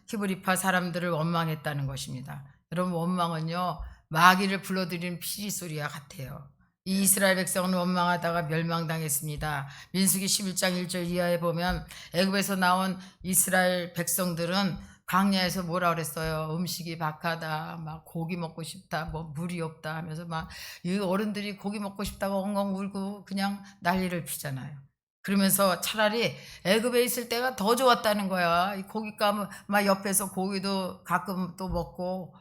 히브리파 사람들을 원망했다는 것입니다. 여러분 원망은요 마귀를 불러들이는 피리 소리와 같아요. 이 이스라엘 백성은 원망하다가 멸망당했습니다. 민수기 11장 1절 이하에 보면 애굽에서 나온 이스라엘 백성들은 광야에서 뭐라 그랬어요? 음식이 박하다, 막 고기 먹고 싶다, 뭐 물이 없다 하면서 막 이 어른들이 고기 먹고 싶다고 엉엉 울고 그냥 난리를 피잖아요. 그러면서 차라리 애굽에 있을 때가 더 좋았다는 거야. 이 고깃감 막 옆에서 고기도 가끔 또 먹고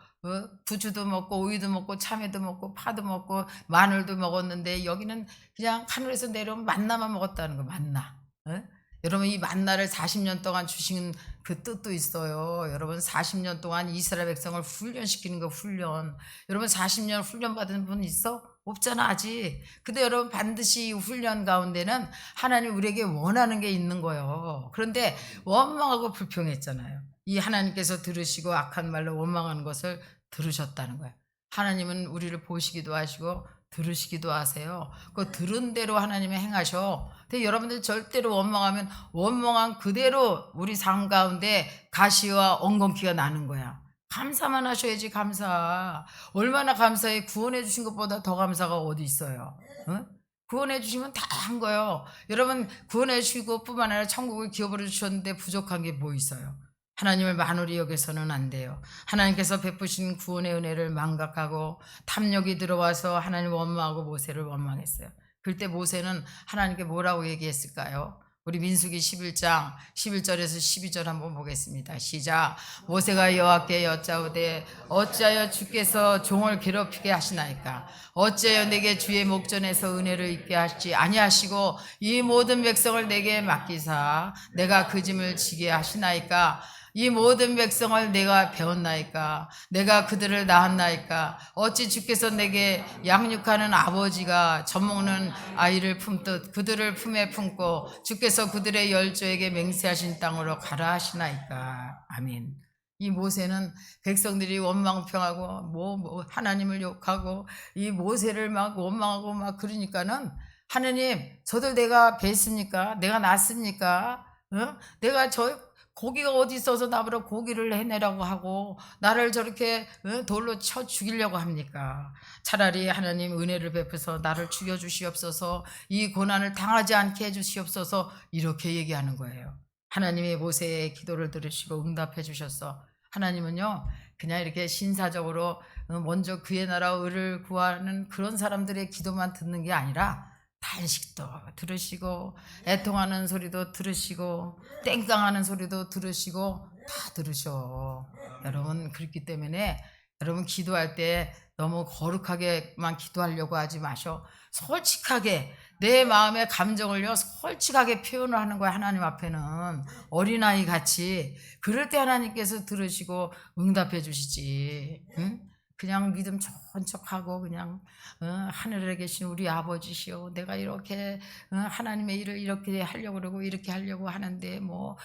부추도 먹고 오이도 먹고 참외도 먹고 파도 먹고 마늘도 먹었는데 여기는 그냥 하늘에서 내려온 만나만 먹었다는 거. 만나. 어? 여러분 이 만나를 40년 동안 주신 그 뜻도 있어요. 여러분 40년 동안 이스라엘 백성을 훈련시키는 거 훈련. 여러분 40년 훈련 받은 분 있어? 없잖아 아직. 근데 여러분 반드시 이 훈련 가운데는 하나님 우리에게 원하는 게 있는 거예요. 그런데 원망하고 불평했잖아요. 이 하나님께서 들으시고 악한 말로 원망하는 것을 들으셨다는 거예요. 하나님은 우리를 보시기도 하시고 들으시기도 하세요. 그 들은 대로 하나님이 행하셔. 근데 여러분들 절대로 원망하면 원망한 그대로 우리 삶 가운데 가시와 엉겅퀴가 나는 거야. 감사만 하셔야지. 감사. 얼마나 감사해. 구원해 주신 것보다 더 감사가 어디 있어요. 어? 구원해 주시면 다 한 거예요. 여러분 구원해 주시고 뿐만 아니라 천국을 기업으로 주셨는데 부족한 게 뭐 있어요. 하나님을 만홀히 여겨서는 안 돼요. 하나님께서 베푸신 구원의 은혜를 망각하고 탐욕이 들어와서 하나님 원망하고 모세를 원망했어요. 그때 모세는 하나님께 뭐라고 얘기했을까요? 우리 민수기 11장 11절에서 12절 한번 보겠습니다. 시작. 모세가 여호와께 여짜오되 어찌하여 주께서 종을 괴롭히게 하시나이까? 어찌하여 내게 주의 목전에서 은혜를 입게 하시지 아니하시고 이 모든 백성을 내게 맡기사 내가 그 짐을 지게 하시나이까? 이 모든 백성을 내가 배웠나이까? 내가 그들을 낳았나이까? 어찌 주께서 내게 양육하는 아버지가 젖먹는 아이를 품듯 그들을 품에 품고 주께서 그들의 열조에게 맹세하신 땅으로 가라 하시나이까? 아멘. 이 모세는 백성들이 원망평하고 뭐 하나님을 욕하고 이 모세를 막 원망하고 막 그러니까는 하나님 저들 내가 뵀습니까? 내가 낳습니까? 어? 내가 저 고기가 어디 있어서 나보러 고기를 해내라고 하고 나를 저렇게 돌로 쳐 죽이려고 합니까? 차라리 하나님 은혜를 베푸서 나를 죽여주시옵소서, 이 고난을 당하지 않게 해주시옵소서, 이렇게 얘기하는 거예요. 하나님이 모세의 기도를 들으시고 응답해 주셨어. 하나님은요 그냥 이렇게 신사적으로 먼저 그의 나라 의를 구하는 그런 사람들의 기도만 듣는 게 아니라 탄식도 들으시고 애통하는 소리도 들으시고 땡깡하는 소리도 들으시고 다 들으셔. 여러분 그렇기 때문에 여러분 기도할 때 너무 거룩하게만 기도하려고 하지 마셔. 솔직하게 내 마음의 감정을요 솔직하게 표현을 하는 거야. 하나님 앞에는 어린아이 같이. 그럴 때 하나님께서 들으시고 응답해 주시지. 응? 그냥 믿음 좋은 척하고 그냥 하늘에 계신 우리 아버지시오, 내가 이렇게 하나님의 일을 이렇게 하려고 그러고 이렇게 하려고 하는데 뭐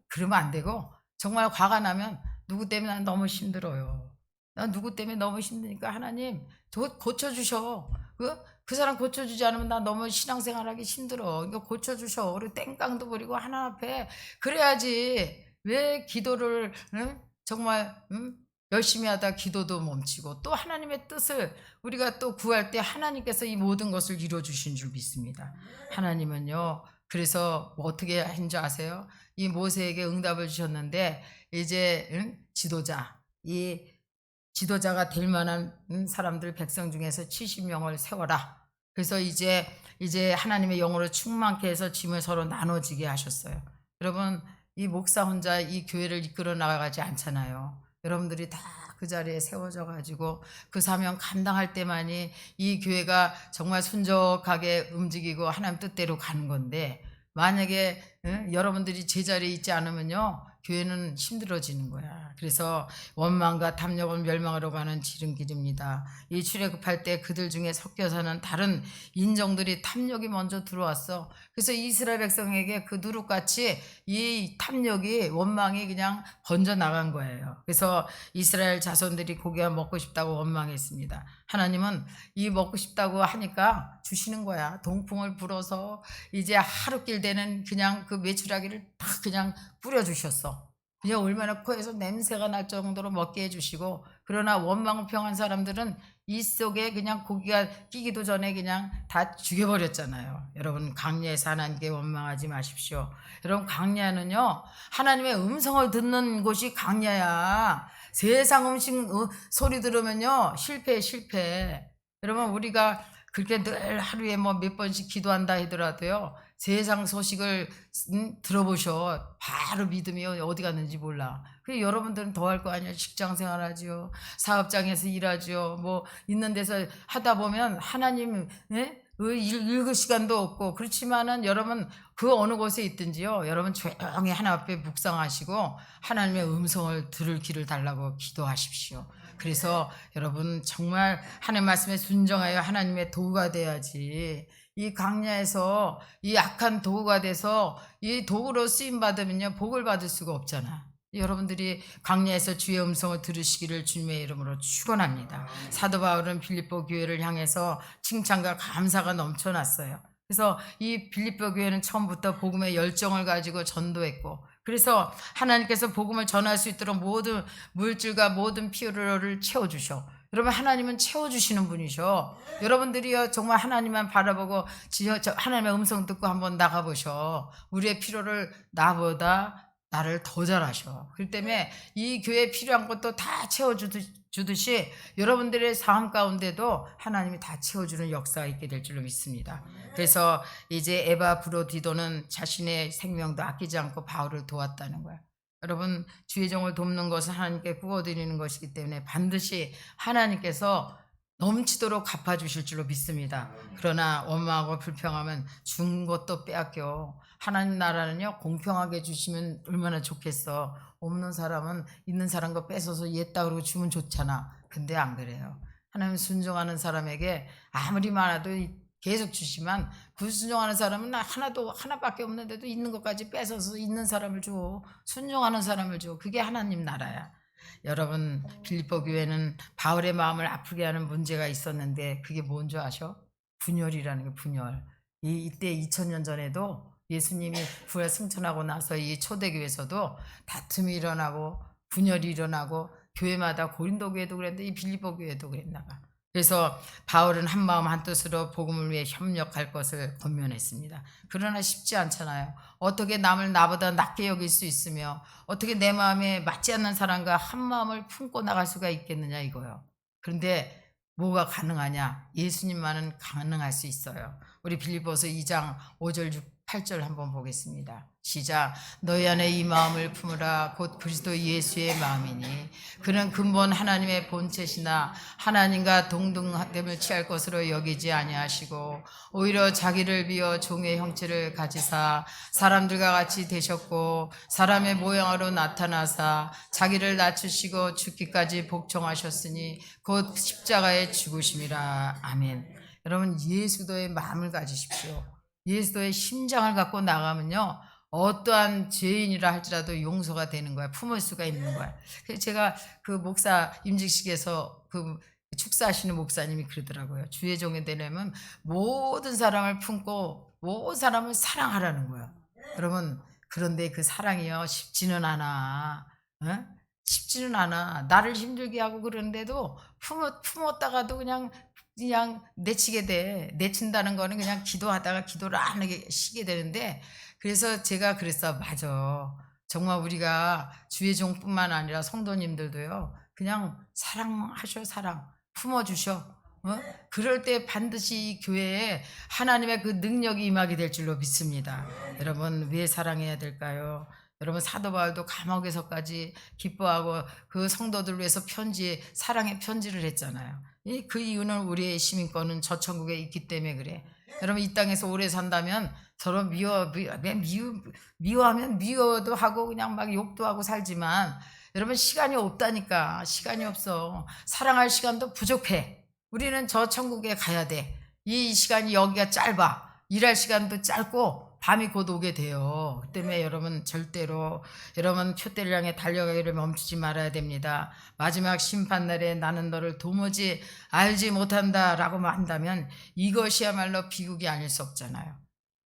그러면 안 되고, 정말 화가 나면 누구 때문에 난 너무 힘들어요, 나 누구 때문에 너무 힘드니까 하나님 저 고쳐주셔. 그 사람 고쳐주지 않으면 나 너무 신앙생활하기 힘들어. 이거 고쳐주셔. 우리 땡깡도 부리고 하나님 앞에 그래야지. 왜 기도를 정말 열심히 하다 기도도 멈추고 또 하나님의 뜻을 우리가 또 구할 때 하나님께서 이 모든 것을 이루어주신 줄 믿습니다. 하나님은요 그래서 뭐 어떻게 한 줄 아세요? 이 모세에게 응답을 주셨는데 이제 이 지도자가 될 만한 사람들 백성 중에서 70명을 세워라. 그래서 이제 하나님의 영으로 충만케 해서 짐을 서로 나눠지게 하셨어요. 여러분 이 목사 혼자 이 교회를 이끌어 나가지 않잖아요. 여러분들이 다 그 자리에 세워져 가지고 그 사명 감당할 때만이 이 교회가 정말 순적하게 움직이고 하나님 뜻대로 가는 건데, 만약에 여러분들이 제자리에 있지 않으면요 교회는 힘들어지는 거야. 그래서 원망과 탐욕은 멸망으로 가는 지름길입니다. 이 출애굽할 때 그들 중에 섞여 사는 다른 인종들이 탐욕이 먼저 들어왔어. 그래서 이스라엘 백성에게 그 누룩같이 이 탐욕이 원망이 그냥 번져 나간 거예요. 그래서 이스라엘 자손들이 고기가 먹고 싶다고 원망했습니다. 하나님은 이 먹고 싶다고 하니까 주시는 거야. 동풍을 불어서 이제 하루길 되는 그냥 그 메추라기를 다 그냥 뿌려주셨어. 그냥 얼마나 코에서 냄새가 날 정도로 먹게 해주시고, 그러나 원망평한 사람들은 이 속에 그냥 고기가 끼기도 전에 그냥 다 죽여버렸잖아요. 여러분 광야에서 하나님께 원망하지 마십시오. 여러분 광야는요 하나님의 음성을 듣는 곳이 광야야. 세상 음식 소리 들으면요 실패. 여러분 우리가 그렇게 늘 하루에 뭐 몇 번씩 기도한다 하더라도요, 세상 소식을 들어보셔. 바로 믿음이 어디 갔는지 몰라. 그 여러분들은 더 할 거 아니에요. 직장 생활하죠. 사업장에서 일하죠. 뭐 있는 데서 하다 보면 하나님 읽을 시간도 없고, 그렇지만은 여러분 그 어느 곳에 있든지요, 여러분 조용히 하나 앞에 묵상하시고 하나님의 음성을 들을 길을 달라고 기도하십시오. 그래서 여러분 정말 하나님 말씀에 순종하여 하나님의 도구가 돼야지. 이 광야에서 이 악한 도구가 돼서 이 도구로 쓰임 받으면요, 복을 받을 수가 없잖아. 여러분들이 광야에서 주의 음성을 들으시기를 주님의 이름으로 축원합니다. 사도 바울은 빌립보 교회를 향해서 칭찬과 감사가 넘쳐났어요. 그래서 이 빌립보 교회는 처음부터 복음의 열정을 가지고 전도했고, 그래서 하나님께서 복음을 전할 수 있도록 모든 물질과 모든 필요를 채워주셔. 여러분, 하나님은 채워주시는 분이셔. 여러분들이요, 정말 하나님만 바라보고 하나님의 음성 듣고 한번 나가보셔. 우리의 필요를 나보다 나를 더 잘하셔. 그렇기 때문에 이 교회에 필요한 것도 다 채워주듯이 여러분들의 삶 가운데도 하나님이 다 채워주는 역사가 있게 될 줄로 믿습니다. 그래서 이제 에바 브로디도는 자신의 생명도 아끼지 않고 바울을 도왔다는 거야. 여러분, 주의 종을 돕는 것은 하나님께 구워드리는 것이기 때문에 반드시 하나님께서 넘치도록 갚아주실 줄로 믿습니다. 그러나 원망하고 불평하면 준 것도 빼앗겨. 하나님 나라는요, 공평하게 주시면 얼마나 좋겠어. 없는 사람은 있는 사람 거 뺏어서 얘다 그러고 주면 좋잖아. 근데 안 그래요. 하나님 순종하는 사람에게 아무리 많아도 계속 주시면, 그 순종하는 사람은 하나밖에 없는데도 있는 것까지 뺏어서 있는 사람을 줘. 순종하는 사람을 줘. 그게 하나님 나라야. 여러분, 빌립보 교회는 바울의 마음을 아프게 하는 문제가 있었는데, 그게 뭔 줄 아셔? 분열이라는 게, 분열. 이때 2000년 전에도 예수님이 부활 승천하고 나서 이 초대교회에서도 다툼이 일어나고 분열이 일어나고, 교회마다 고린도 교회도 그랬는데 이 빌립보 교회도 그랬나 봐. 그래서 바울은 한마음 한뜻으로 복음을 위해 협력할 것을 권면했습니다. 그러나 쉽지 않잖아요. 어떻게 남을 나보다 낮게 여길 수 있으며 어떻게 내 마음에 맞지 않는 사람과 한마음을 품고 나갈 수가 있겠느냐 이거요. 그런데 뭐가 가능하냐? 예수님만은 가능할 수 있어요. 우리 빌립보서 2장 5절 8절 한번 보겠습니다. 시작. 너희 안에 이 마음을 품으라. 곧 그리스도 예수의 마음이니 그는 근본 하나님의 본체시나 하나님과 동등됨을 취할 것으로 여기지 아니하시고 오히려 자기를 비워 종의 형체를 가지사 사람들과 같이 되셨고 사람의 모양으로 나타나사 자기를 낮추시고 죽기까지 복종하셨으니 곧 십자가에 죽으심이라. 아멘. 여러분, 예수도의 마음을 가지십시오. 예수도의 심장을 갖고 나가면요, 어떠한 죄인이라 할지라도 용서가 되는 거야. 품을 수가 있는 거야. 그래서 제가 그 목사 임직식에서 그 축사하시는 목사님이 그러더라고요. 주의 종이 되려면 모든 사람을 품고 모든 사람을 사랑하라는 거예요. 여러분, 그런데 그 사랑이요, 쉽지는 않아. 어? 쉽지는 않아. 나를 힘들게 하고 그러는데도 품었다가도 그냥 내치게 돼. 내친다는 거는 그냥 기도하다가 기도를 안 하게 쉬게 되는데, 그래서 제가 그랬어. 맞아. 정말 우리가 주의 종뿐만 아니라 성도님들도요, 그냥 사랑하셔. 사랑 품어주셔. 그럴 때 반드시 이 교회에 하나님의 그 능력이 임하게 될 줄로 믿습니다. 여러분, 왜 사랑해야 될까요? 여러분, 사도 바울도 감옥에서까지 기뻐하고 그 성도들 위해서 사랑의 편지를 했잖아요. 그 이유는 우리의 시민권은 저 천국에 있기 때문에 그래. 여러분, 이 땅에서 오래 산다면 서로 미워하면 미워도 하고 그냥 막 욕도 하고 살지만, 여러분, 시간이 없다니까. 시간이 없어. 사랑할 시간도 부족해. 우리는 저 천국에 가야 돼. 이 시간이 여기가 짧아. 일할 시간도 짧고 밤이 곧 오게 돼요. 그 때문에 여러분, 절대로 여러분 표대를 향해 달려가기를 멈추지 말아야 됩니다. 마지막 심판날에 나는 너를 도무지 알지 못한다 라고 한다면 이것이야말로 비극이 아닐 수 없잖아요.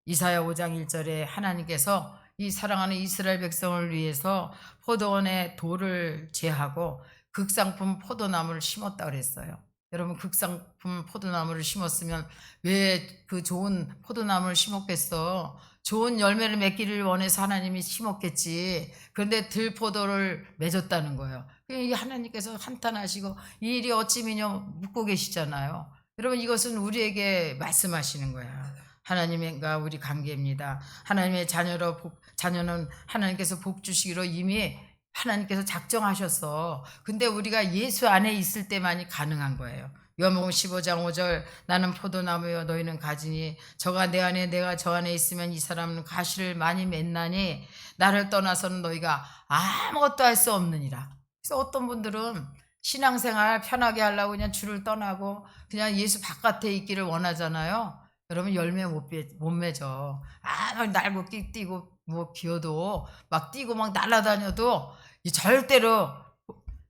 이사야 5장 1절에 하나님께서 이 사랑하는 이스라엘 백성을 위해서 포도원에 돌을 제하고 극상품 포도나무를 심었다 그랬어요. 여러분, 극상품 포도나무를 심었으면 왜 그 좋은 포도나무를 심었겠어? 좋은 열매를 맺기를 원해서 하나님이 심었겠지. 그런데 들포도를 맺었다는 거예요. 하나님께서 한탄하시고 이 일이 어찌미뇨 묻고 계시잖아요. 여러분 이것은 우리에게 말씀하시는 거야. 하나님과 우리 관계입니다. 하나님의 자녀는 하나님께서 복 주시기로 이미 하나님께서 작정하셨어. 근데 우리가 예수 안에 있을 때만이 가능한 거예요. 요한복음 15장 5절 나는 포도나무여 너희는 가지니 저가 내 안에 내가 저 안에 있으면 이 사람은 가시를 많이 맺나니 나를 떠나서는 너희가 아무것도 할 수 없느니라. 그래서 어떤 분들은 신앙생활 편하게 하려고 그냥 줄을 떠나고 그냥 예수 바깥에 있기를 원하잖아요. 여러분 열매 못 맺어. 막 날고 뛰고 뭐 기어도 막 뛰고 막 날아다녀도 절대로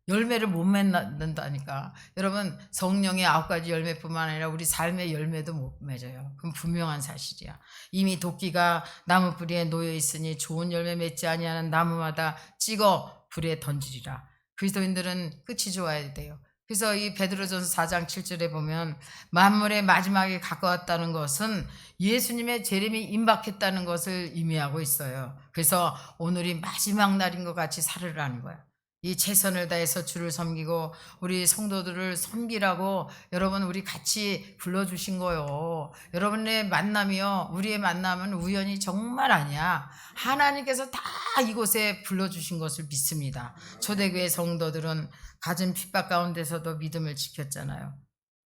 열매를 못 맺는다니까. 여러분 성령의 9가지 열매뿐만 아니라 우리 삶의 열매도 못 맺어요. 그건 분명한 사실이야. 이미 도끼가 나무 뿌리에 놓여 있으니 좋은 열매 맺지 아니하는 나무마다 찍어 불에 던지리라. 그리스도인들은 끝이 좋아야 돼요. 그래서 이 베드로전서 4장 7절에 보면 만물의 마지막에 가까웠다는 것은 예수님의 재림이 임박했다는 것을 의미하고 있어요. 그래서 오늘이 마지막 날인 것 같이 살으라는 거야. 이 최선을 다해서 주를 섬기고 우리 성도들을 섬기라고 여러분 우리 같이 불러주신 거요. 여러분의 만남이요, 우리의 만남은 우연이 정말 아니야. 하나님께서 다 이곳에 불러주신 것을 믿습니다. 초대교회 성도들은 갖은 핍박 가운데서도 믿음을 지켰잖아요.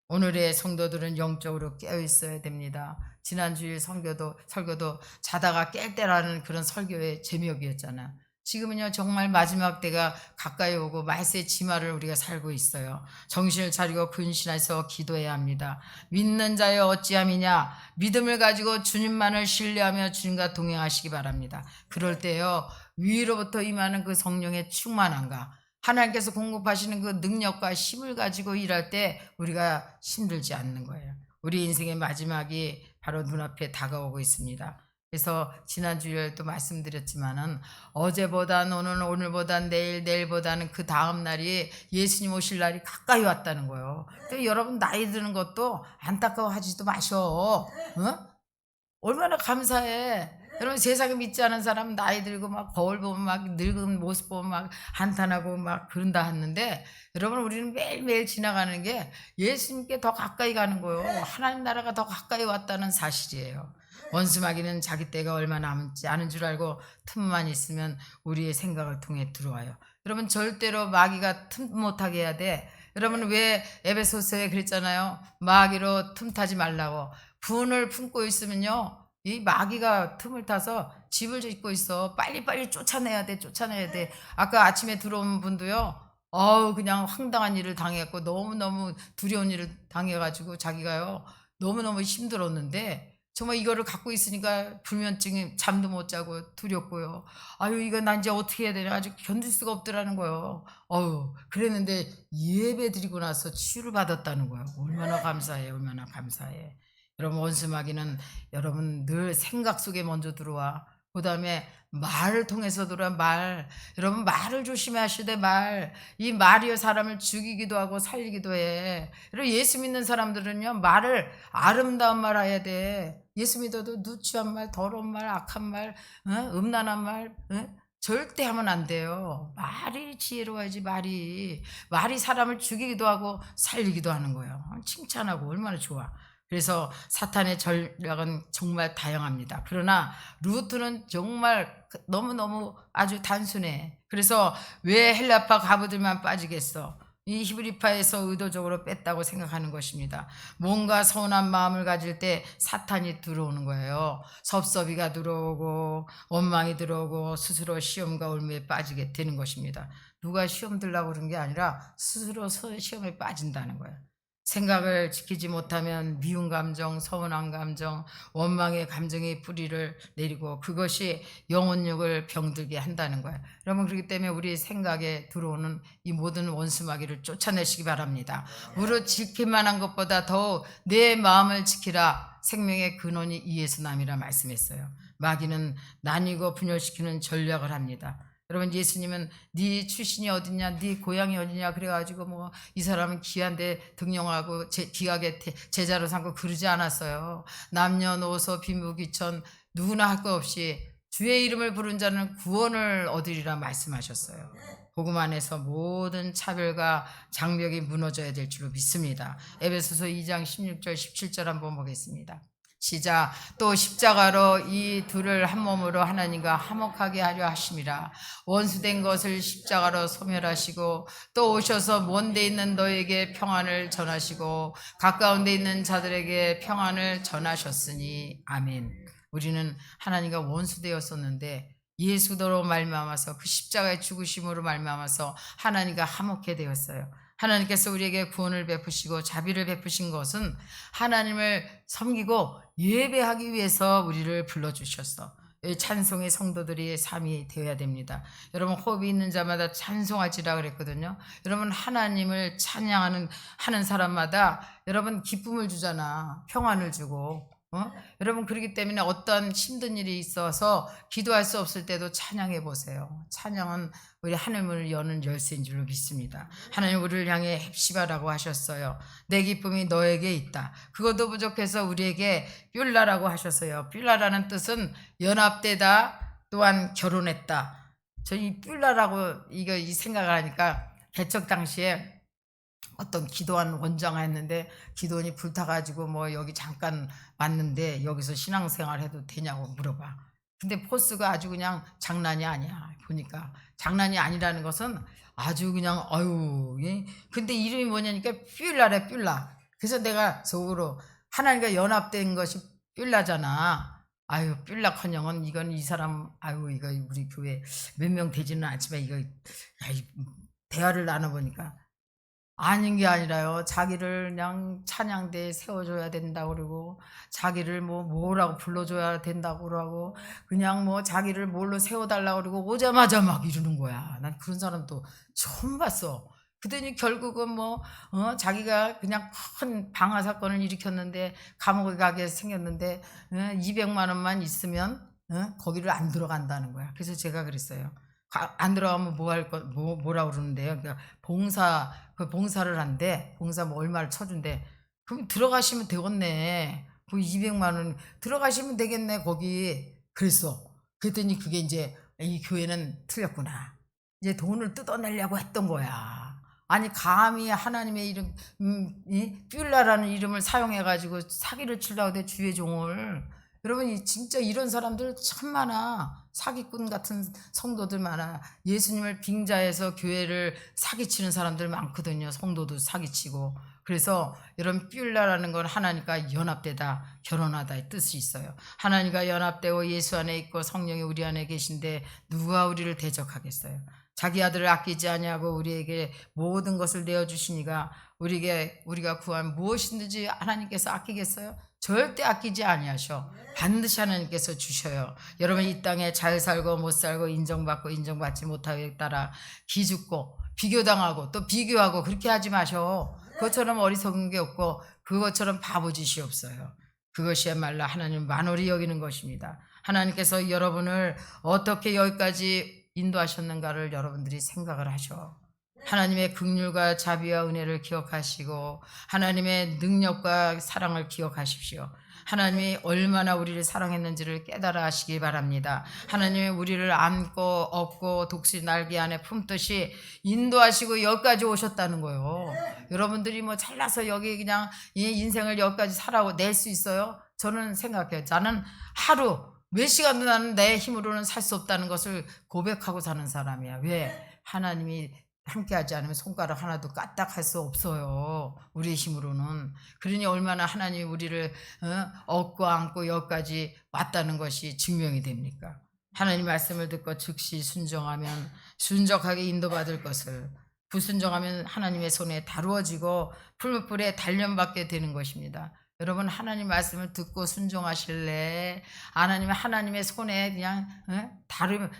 오늘의 성도들은 영적으로 깨어 있어야 됩니다. 지난주일 설교도 자다가 깰 때라는 그런 설교의 제목이었잖아요. 지금은요 정말 마지막 때가 가까이 오고 말세의 지마를 우리가 살고 있어요. 정신을 차리고 근신해서 기도해야 합니다. 믿는 자여 어찌함이냐. 믿음을 가지고 주님만을 신뢰하며 주님과 동행하시기 바랍니다. 그럴 때요 위로부터 임하는 그 성령의 충만함과 하나님께서 공급하시는 그 능력과 힘을 가지고 일할 때 우리가 힘들지 않는 거예요. 우리 인생의 마지막이 바로 눈앞에 다가오고 있습니다. 그래서 지난주에도 말씀드렸지만은 어제보단 오늘보단 내일보다는 그 다음 날이 예수님 오실 날이 가까이 왔다는 거예요. 그러니까 여러분 나이 드는 것도 안타까워하지도 마셔. 얼마나 감사해. 여러분 세상에 믿지 않은 사람 나이 들고 막 거울 보면 막 늙은 모습 보면 막 한탄하고 막 그런다 하는데 여러분 우리는 매일매일 지나가는 게 예수님께 더 가까이 가는 거예요. 하나님 나라가 더 가까이 왔다는 사실이에요. 원수마귀는 자기 때가 얼마 남지 않은 줄 알고 틈만 있으면 우리의 생각을 통해 들어와요. 여러분 절대로 마귀가 틈 못하게 해야 돼. 여러분 왜 에베소서에 그랬잖아요. 마귀로 틈타지 말라고. 분을 품고 있으면요 이 마귀가 틈을 타서 집을 짓고 있어. 빨리빨리 쫓아내야 돼. 아까 아침에 들어온 분도요 그냥 황당한 일을 당했고 너무너무 두려운 일을 당해가지고 자기가요 너무너무 힘들었는데 정말 이거를 갖고 있으니까 불면증이 잠도 못 자고 두렵고요. 아유 이거 난 이제 어떻게 해야 되나 아주 견딜 수가 없더라는 거예요. 그랬는데 예배 드리고 나서 치유를 받았다는 거예요. 얼마나 감사해. 여러분 원수마귀는 여러분 늘 생각 속에 먼저 들어와. 그 다음에 말을 통해서 들어와. 여러분 말을 조심하시되 이 말이요 사람을 죽이기도 하고 살리기도 해. 여러분 예수 믿는 사람들은요 말을 아름다운 말 해야 돼. 예수 믿어도 누추한 말, 더러운 말, 악한 말, 음란한 말 절대 하면 안 돼요. 말이 지혜로워야지. 말이 사람을 죽이기도 하고 살리기도 하는 거예요. 칭찬하고 얼마나 좋아. 그래서 사탄의 전략은 정말 다양합니다. 그러나 루트는 정말 너무너무 아주 단순해. 그래서 왜 헬라파 가부들만 빠지겠어? 이 히브리파에서 의도적으로 뺐다고 생각하는 것입니다. 뭔가 서운한 마음을 가질 때 사탄이 들어오는 거예요. 섭섭이가 들어오고 원망이 들어오고 스스로 시험과 올무에 빠지게 되는 것입니다. 누가 시험 들라고 그런 게 아니라 스스로 시험에 빠진다는 거예요. 생각을 지키지 못하면 미운 감정, 서운한 감정, 원망의 감정의 뿌리를 내리고 그것이 영혼력을 병들게 한다는 거예요. 여러분 그렇기 때문에 우리 생각에 들어오는 이 모든 원수마귀를 쫓아내시기 바랍니다. 무릇 지킬 만한 것보다 더욱 내 마음을 지키라. 생명의 근원이 이에서 남이라 말씀했어요. 마귀는 나뉘고 분열시키는 전략을 합니다. 여러분 예수님은 네 출신이 어디냐, 네 고향이 어디냐 그래가지고 뭐 이 사람은 귀한데 등용하고 귀하게 제자로 삼고 그러지 않았어요. 남녀노소 빈부귀천 누구나 할 것 없이 주의 이름을 부른 자는 구원을 얻으리라 말씀하셨어요. 복음 안에서 모든 차별과 장벽이 무너져야 될 줄로 믿습니다. 에베소서 2장 16절 17절 한번 보겠습니다. 시작. 또 십자가로 이 둘을 한 몸으로 하나님과 화목하게 하려 하심이라. 원수된 것을 십자가로 소멸하시고 또 오셔서 먼 데 있는 너에게 평안을 전하시고 가까운 데 있는 자들에게 평안을 전하셨으니 아멘. 우리는 하나님과 원수되었었는데 예수로 말미암아서 그 십자가의 죽으심으로 말미암아서 하나님과 화목해 되었어요. 하나님께서 우리에게 구원을 베푸시고 자비를 베푸신 것은 하나님을 섬기고 예배하기 위해서 우리를 불러주셨어. 찬송의 성도들이 삶이 되어야 됩니다. 여러분 호흡이 있는 자마다 찬송하지라 그랬거든요. 여러분 하나님을 찬양하는 사람마다 여러분 기쁨을 주잖아. 평안을 주고. 여러분 그렇기 때문에 어떤 힘든 일이 있어서 기도할 수 없을 때도 찬양해 보세요. 찬양은 우리 하늘문을 여는 열쇠인 줄로 믿습니다. 하나님 우리를 향해 헵시바라고 하셨어요. 내 기쁨이 너에게 있다. 그것도 부족해서 우리에게 뷸라라고 하셨어요. 뷸라라는 뜻은 연합되다, 또한 결혼했다. 저 이 뷸라라고 이 생각을 하니까 개척 당시에 어떤 기도원 원장을 했는데 기도원이 불타가지고 뭐 여기 잠깐 왔는데 여기서 신앙생활 해도 되냐고 물어봐. 근데 포스가 아주 그냥 장난이 아니야. 보니까 장난이 아니라는 것은 아주 그냥 근데 이름이 뭐냐니까 뷸라래 뷸라. 그래서 내가 속으로 하나님과 연합된 것이 뷸라잖아. 뷸라커녕은 이건 이 사람 이거 우리 교회 몇 명 되지는 않지만 이거 대화를 나눠보니까 아닌 게 아니라요. 자기를 그냥 찬양대에 세워줘야 된다고 그러고 자기를 뭐라고 불러줘야 된다고 그러고 그냥 자기를 뭘로 세워달라고 그러고 오자마자 막 이러는 거야. 난 그런 사람도 처음 봤어. 그랬더니 결국은 자기가 그냥 큰 방화 사건을 일으켰는데 감옥에 가게 생겼는데 200만 원만 있으면 거기를 안 들어간다는 거야. 그래서 제가 그랬어요. 안 들어가면 뭐라고 그러는데요. 그러니까 봉사를 한대. 봉사 얼마를 쳐준대. 그럼 들어가시면 되겠네. 그 200만 원 들어가시면 되겠네, 거기. 그랬어. 그랬더니 그게 이제 이 교회는 틀렸구나. 이제 돈을 뜯어내려고 했던 거야. 아니, 감히 하나님의 이름, 뷸라라는 이름을 사용해가지고 사기를 치려고 돼, 주의 종을. 여러분, 진짜 이런 사람들 참 많아. 사기꾼 같은 성도들 많아. 예수님을 빙자해서 교회를 사기치는 사람들 많거든요. 성도도 사기치고. 그래서 여러분 뷸라라는 건 하나님과 연합되다, 결혼하다의 뜻이 있어요. 하나님과 연합되고 예수 안에 있고 성령이 우리 안에 계신데 누가 우리를 대적하겠어요? 자기 아들을 아끼지 아니하고 우리에게 모든 것을 내어주시니가 우리가 구한 무엇이든지 하나님께서 아끼겠어요? 절대 아끼지 아니하셔. 반드시 하나님께서 주셔요. 여러분 이 땅에 잘 살고 못 살고 인정받고 인정받지 못하게 따라 기죽고 비교당하고 또 비교하고 그렇게 하지 마셔. 그것처럼 어리석은 게 없고 그것처럼 바보짓이 없어요. 그것이야말로 하나님 만홀히 여기는 것입니다. 하나님께서 여러분을 어떻게 여기까지 인도하셨는가를 여러분들이 생각을 하셔. 하나님의 긍휼과 자비와 은혜를 기억하시고 하나님의 능력과 사랑을 기억하십시오. 하나님이 얼마나 우리를 사랑했는지를 깨달아 하시기 바랍니다. 하나님이 우리를 안고 업고 독수리 날개 안에 품듯이 인도하시고 여기까지 오셨다는 거예요. 여러분들이 잘나서 여기 그냥 이 인생을 여기까지 살아고 낼 수 있어요? 저는 생각해요. 나는 하루 몇 시간도 나는 내 힘으로는 살 수 없다는 것을 고백하고 사는 사람이야. 왜? 하나님이 함께하지 않으면 손가락 하나도 까딱할 수 없어요. 우리의 힘으로는. 그러니 얼마나 하나님이 우리를 업고 안고 여기까지 왔다는 것이 증명이 됩니까? 하나님 말씀을 듣고 즉시 순종하면 순적하게 인도받을 것을, 불순종하면 하나님의 손에 다루어지고 풀무불에 단련받게 되는 것입니다. 여러분 하나님 말씀을 듣고 순종하실래? 아니면 하나님의 손에 그냥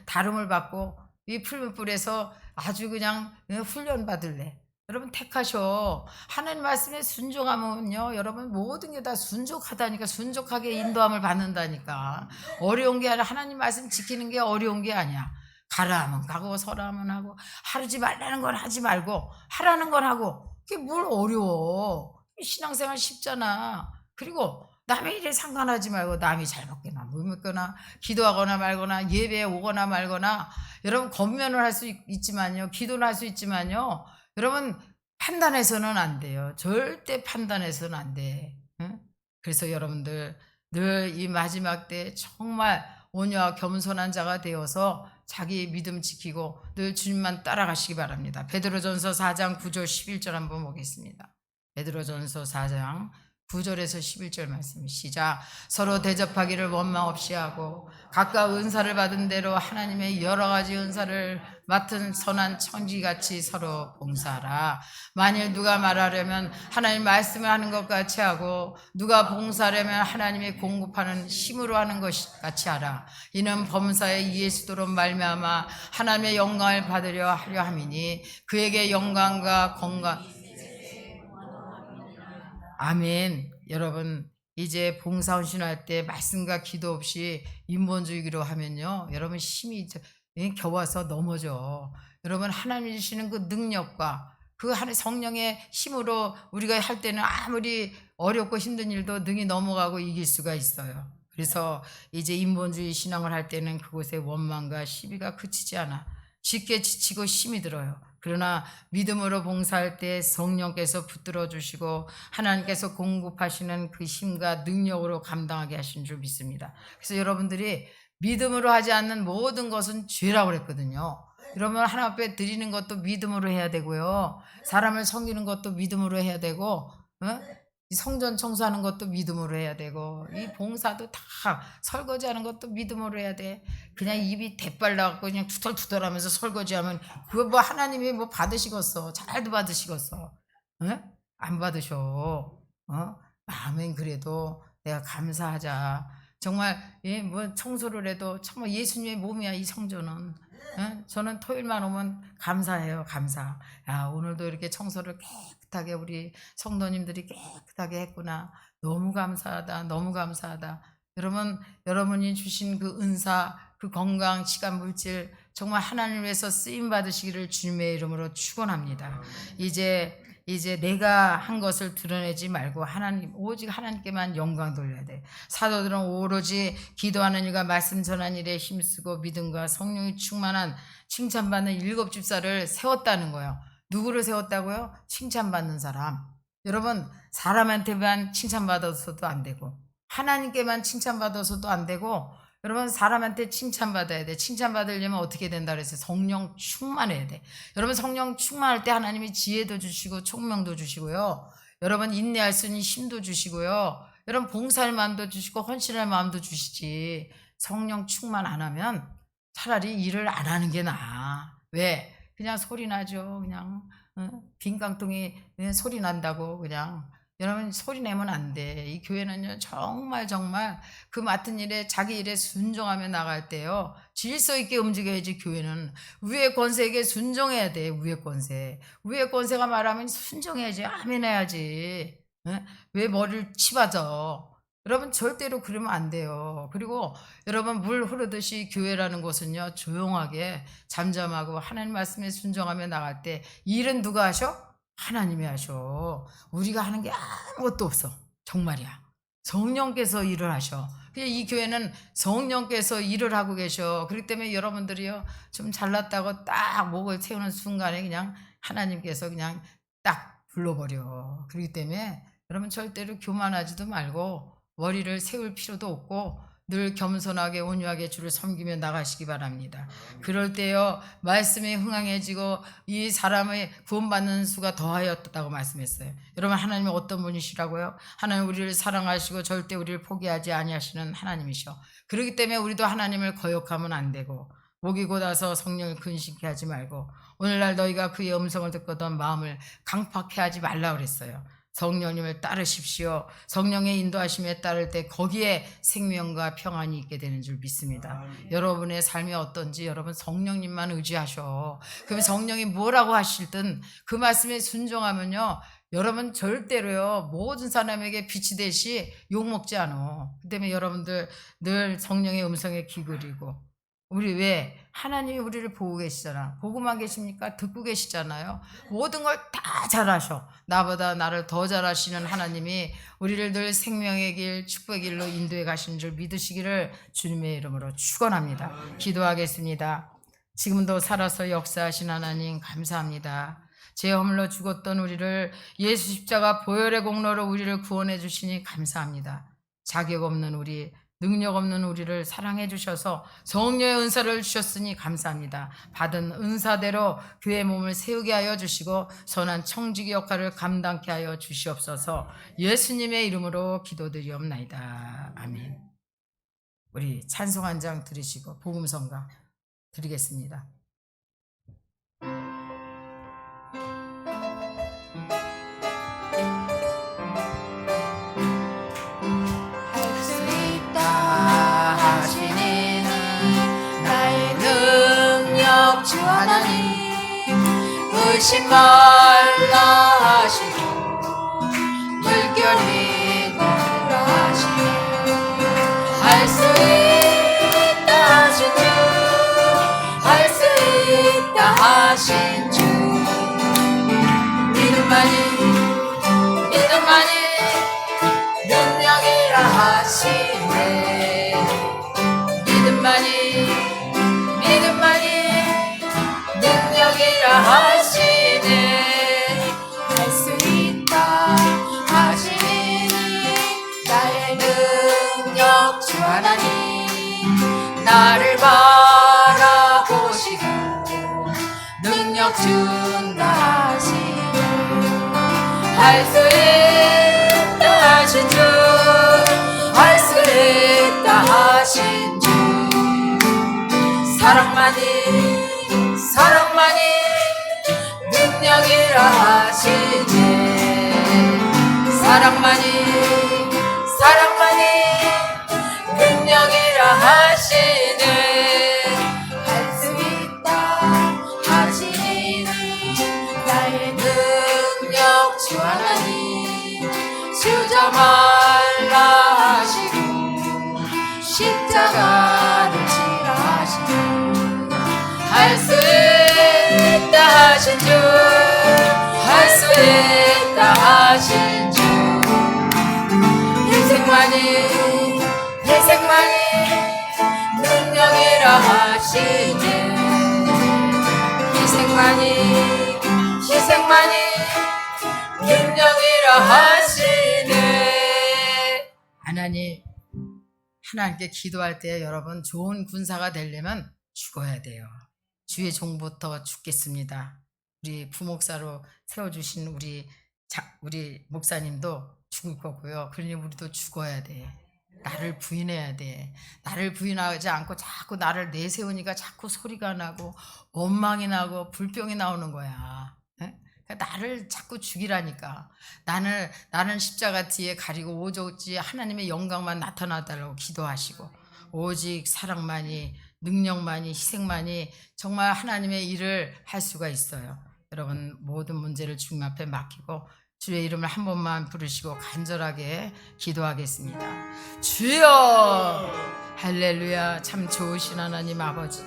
다름을 받고 이 풀무불에서 아주 그냥 훈련 받을래? 여러분 택하셔. 하나님 말씀에 순종하면요 여러분 모든 게 다 순종하다니까. 순종하게 인도함을 받는다니까. 어려운 게 아니라 하나님 말씀 지키는 게 어려운 게 아니야. 가라 하면 가고 서라 하면 하고 하지 말라는 건 하지 말고 하라는 건 하고. 그게 뭘 어려워. 신앙생활 쉽잖아. 그리고 남의 일에 상관하지 말고 남이 잘 먹게나 믿거나 기도하거나 말거나 예배에 오거나 말거나 여러분 권면을 할 수 있지만요. 기도를 할 수 있지만요. 여러분 판단해서는 안 돼요. 절대 판단해서는 안 돼. 응? 그래서 여러분들 늘 이 마지막 때 정말 온유와 겸손한 자가 되어서 자기 믿음 지키고 늘 주님만 따라가시기 바랍니다. 베드로전서 4장 9절 11절 한번 보겠습니다. 베드로전서 4장 9절에서 11절 말씀 시작. 서로 대접하기를 원망 없이 하고 각각 은사를 받은 대로 하나님의 여러 가지 은사를 맡은 선한 청지같이 서로 봉사하라. 만일 누가 말하려면 하나님 말씀을 하는 것 같이 하고 누가 봉사하려면 하나님이 공급하는 힘으로 하는 것 같이 하라. 이는 범사의 예수도로 말미암아 하나님의 영광을 받으려 하려 함이니 그에게 영광과 건강. 아멘. 여러분 이제 봉사헌신할 때 말씀과 기도 없이 인본주의로 하면요 여러분 힘이 겨워서 넘어져. 여러분 하나님 주시는 그 능력과 그 하나님 성령의 힘으로 우리가 할 때는 아무리 어렵고 힘든 일도 능히 넘어가고 이길 수가 있어요. 그래서 이제 인본주의 신앙을 할 때는 그곳에 원망과 시비가 그치지 않아. 쉽게 지치고 힘이 들어요. 그러나 믿음으로 봉사할 때 성령께서 붙들어 주시고 하나님께서 공급하시는 그 힘과 능력으로 감당하게 하신 줄 믿습니다. 그래서 여러분들이 믿음으로 하지 않는 모든 것은 죄라고 그랬거든요. 여러분 하나님 앞에 드리는 것도 믿음으로 해야 되고요. 사람을 섬기는 것도 믿음으로 해야 되고 이 성전 청소하는 것도 믿음으로 해야 되고 이 봉사도 다 설거지하는 것도 믿음으로 해야 돼. 그냥 입이 대빨 나갖고 그냥 투덜투덜하면서 설거지하면 그거 뭐 하나님이 뭐 받으시겠어. 잘도 받으시겠어. 안 받으셔. 마음엔 그래도 내가 감사하자. 정말 뭐 청소를 해도 정말 예수님의 몸이야 이 성전은. 저는 토요일만 오면 감사해요. 감사. 야 오늘도 이렇게 청소를 깨끗하게 우리 성도님들이 깨끗하게 했구나. 너무 감사하다. 너무 감사하다. 여러분 여러분이 주신 그 은사 그 건강 시간 물질 정말 하나님을 위해서 쓰임 받으시기를 주님의 이름으로 축원합니다. 이제 내가 한 것을 드러내지 말고 하나님 오직 하나님께만 영광 돌려야 돼. 사도들은 오로지 기도하는 일과 말씀 전하는 일에 힘쓰고 믿음과 성령이 충만한 칭찬받는 7 집사를 세웠다는 거예요. 누구를 세웠다고요? 칭찬받는 사람. 여러분 사람한테만 칭찬받아서도 안 되고 하나님께만 칭찬받아서도 안 되고 여러분 사람한테 칭찬받아야 돼. 칭찬받으려면 어떻게 된다 그랬어요? 성령 충만해야 돼. 여러분 성령 충만할 때 하나님이 지혜도 주시고 총명도 주시고요. 여러분 인내할 수 있는 힘도 주시고요. 여러분 봉사할 마음도 주시고 헌신할 마음도 주시지. 성령 충만 안 하면 차라리 일을 안 하는 게 나아. 왜? 그냥 소리 나죠. 그냥 빈 깡통이 소리 난다고 그냥. 여러분 소리 내면 안 돼. 이 교회는요 정말 그 맡은 일에 자기 일에 순종하며 나갈 때요 질서 있게 움직여야지. 교회는 위의 권세에게 순종해야 돼. 위의 권세가 말하면 순종해야지. 아멘 해야지. 왜 머리를 치받아. 여러분 절대로 그러면 안 돼요. 그리고 여러분 물 흐르듯이 교회라는 곳은요 조용하게 잠잠하고 하나님 말씀에 순종하며 나갈 때 일은 누가 하셔? 하나님이 하셔. 우리가 하는 게 아무것도 없어. 정말이야. 성령께서 일을 하셔. 이 교회는 성령께서 일을 하고 계셔. 그렇기 때문에 여러분들이요 좀 잘났다고 딱 목을 세우는 순간에 그냥 하나님께서 그냥 딱 불러버려. 그렇기 때문에 여러분 절대로 교만하지도 말고 머리를 세울 필요도 없고 늘 겸손하게 온유하게 주를 섬기며 나가시기 바랍니다. 그럴 때요 말씀이 흥황해지고 이 사람의 구원받는 수가 더하였다고 말씀했어요. 여러분 하나님은 어떤 분이시라고요? 하나님 우리를 사랑하시고 절대 우리를 포기하지 아니하시는 하나님이셔. 그렇기 때문에 우리도 하나님을 거역하면 안 되고 목이 곧아서 성령을 근심케 하지 말고 오늘날 너희가 그의 음성을 듣거든 마음을 강팍해 하지 말라 그랬어요. 성령님을 따르십시오. 성령의 인도하심에 따를 때 거기에 생명과 평안이 있게 되는 줄 믿습니다. 여러분의 삶이 어떤지 여러분 성령님만 의지하셔. 그러면 성령이 뭐라고 하실든 그 말씀에 순종하면요 여러분 절대로요 모든 사람에게 빛이 되시 욕먹지 않아. 그 때문에 여러분들 늘 성령의 음성에 귀 기울이고 우리 왜 하나님이 우리를 보고 계시잖아. 보고만 계십니까? 듣고 계시잖아요. 모든 걸 다 잘하셔. 나보다 나를 더 잘하시는 하나님이 우리를 늘 생명의 길, 축복의 길로 인도해 가시는 줄 믿으시기를 주님의 이름으로 축원합니다. 기도하겠습니다. 지금도 살아서 역사하신 하나님 감사합니다. 죄 허물로 죽었던 우리를 예수 십자가 보혈의 공로로 우리를 구원해 주시니 감사합니다. 자격 없는 우리, 능력 없는 우리를 사랑해 주셔서 성령의 은사를 주셨으니 감사합니다. 받은 은사대로 교회 몸을 세우게 하여 주시고 선한 청지기 역할을 감당케 하여 주시옵소서. 예수님의 이름으로 기도드리옵나이다. 아멘. 우리 찬송 한 장 들으시고 복음성가 드리겠습니다. 주 하나님 의심 말라 하시고 물결이 누라 하시네 할 수 있다 하신 주 할 수 있다 하신 주 믿음만이 능력이라 하시네 믿음만이 능력이라 하시네 할 수 있다 하시니 나의 능력 주 하나님 나를 바라보시고 능력 준다 하시네 할 수 있다 하신 주 할 수 있다 하신 주 사랑만이 능력이라 하시네 사랑만이 능력이라 하시네 할 수 있다 하시니 나의 능력 주 하나님 주저 말라 하시고 십자가를 지라 하시네 할 수 있다 하신 주 할 수 있다 하신 주 희생만이 능력이라 하시네 희생만이 능력이라 하시네 하나님께 기도할 때 여러분 좋은 군사가 되려면 죽어야 돼요. 주의 종부터 죽겠습니다. 우리 부목사로 세워주신 우리 목사님도 죽을 거고요. 그러니 우리도 죽어야 돼. 나를 부인해야 돼. 나를 부인하지 않고 자꾸 나를 내세우니까 자꾸 소리가 나고 원망이 나고 불병이 나오는 거야. 그러니까 나를 자꾸 죽이라니까. 나는 십자가 뒤에 가리고 오직 하나님의 영광만 나타나달라고 기도하시고 오직 사랑만이 능력만이 희생만이 정말 하나님의 일을 할 수가 있어요. 여러분 모든 문제를 주님 앞에 맡기고 주의 이름을 한 번만 부르시고 간절하게 기도하겠습니다. 주여 할렐루야. 참 좋으신 하나님 아버지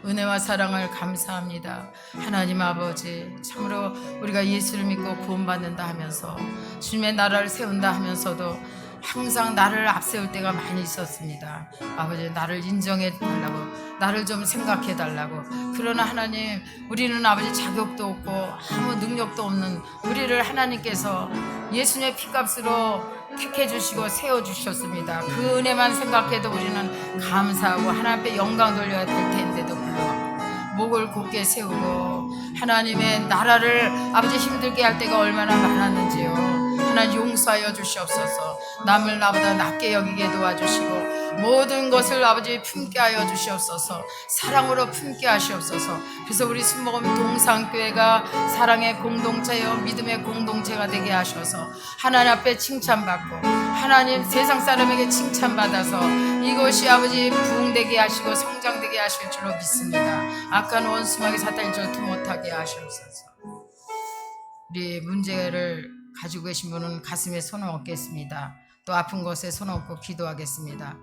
은혜와 사랑을 감사합니다. 하나님 아버지 참으로 우리가 예수를 믿고 구원받는다 하면서 주님의 나라를 세운다 하면서도 항상 나를 앞세울 때가 많이 있었습니다. 아버지 나를 인정해 달라고 나를 좀 생각해 달라고. 그러나 하나님 우리는 아버지 자격도 없고 아무 능력도 없는 우리를 하나님께서 예수님의 피값으로 택해 주시고 세워 주셨습니다. 그 은혜만 생각해도 우리는 감사하고 하나님 앞에 영광 돌려야 될 텐데도 불구하고 목을 곧게 세우고 하나님의 나라를 아버지 힘들게 할 때가 얼마나 많았는지요. 하나님 용서하여 주시옵소서. 남을 나보다 낮게 여기게 도와주시고 모든 것을 아버지 품게 하여 주시옵소서. 사랑으로 품게 하시옵소서. 그래서 우리 순복음 동산교회가 사랑의 공동체요 믿음의 공동체가 되게 하셔서 하나님 앞에 칭찬받고 하나님 세상 사람에게 칭찬받아서 이것이 아버지 부흥되게 하시고 성장되게 하실 줄로 믿습니다. 악한 원수마귀 사탄이 저투 못하게 하시옵소서. 우리 문제를 가지고 계신 분은 가슴에 손을 얹겠습니다. 또 아픈 곳에 손 얹고 기도하겠습니다.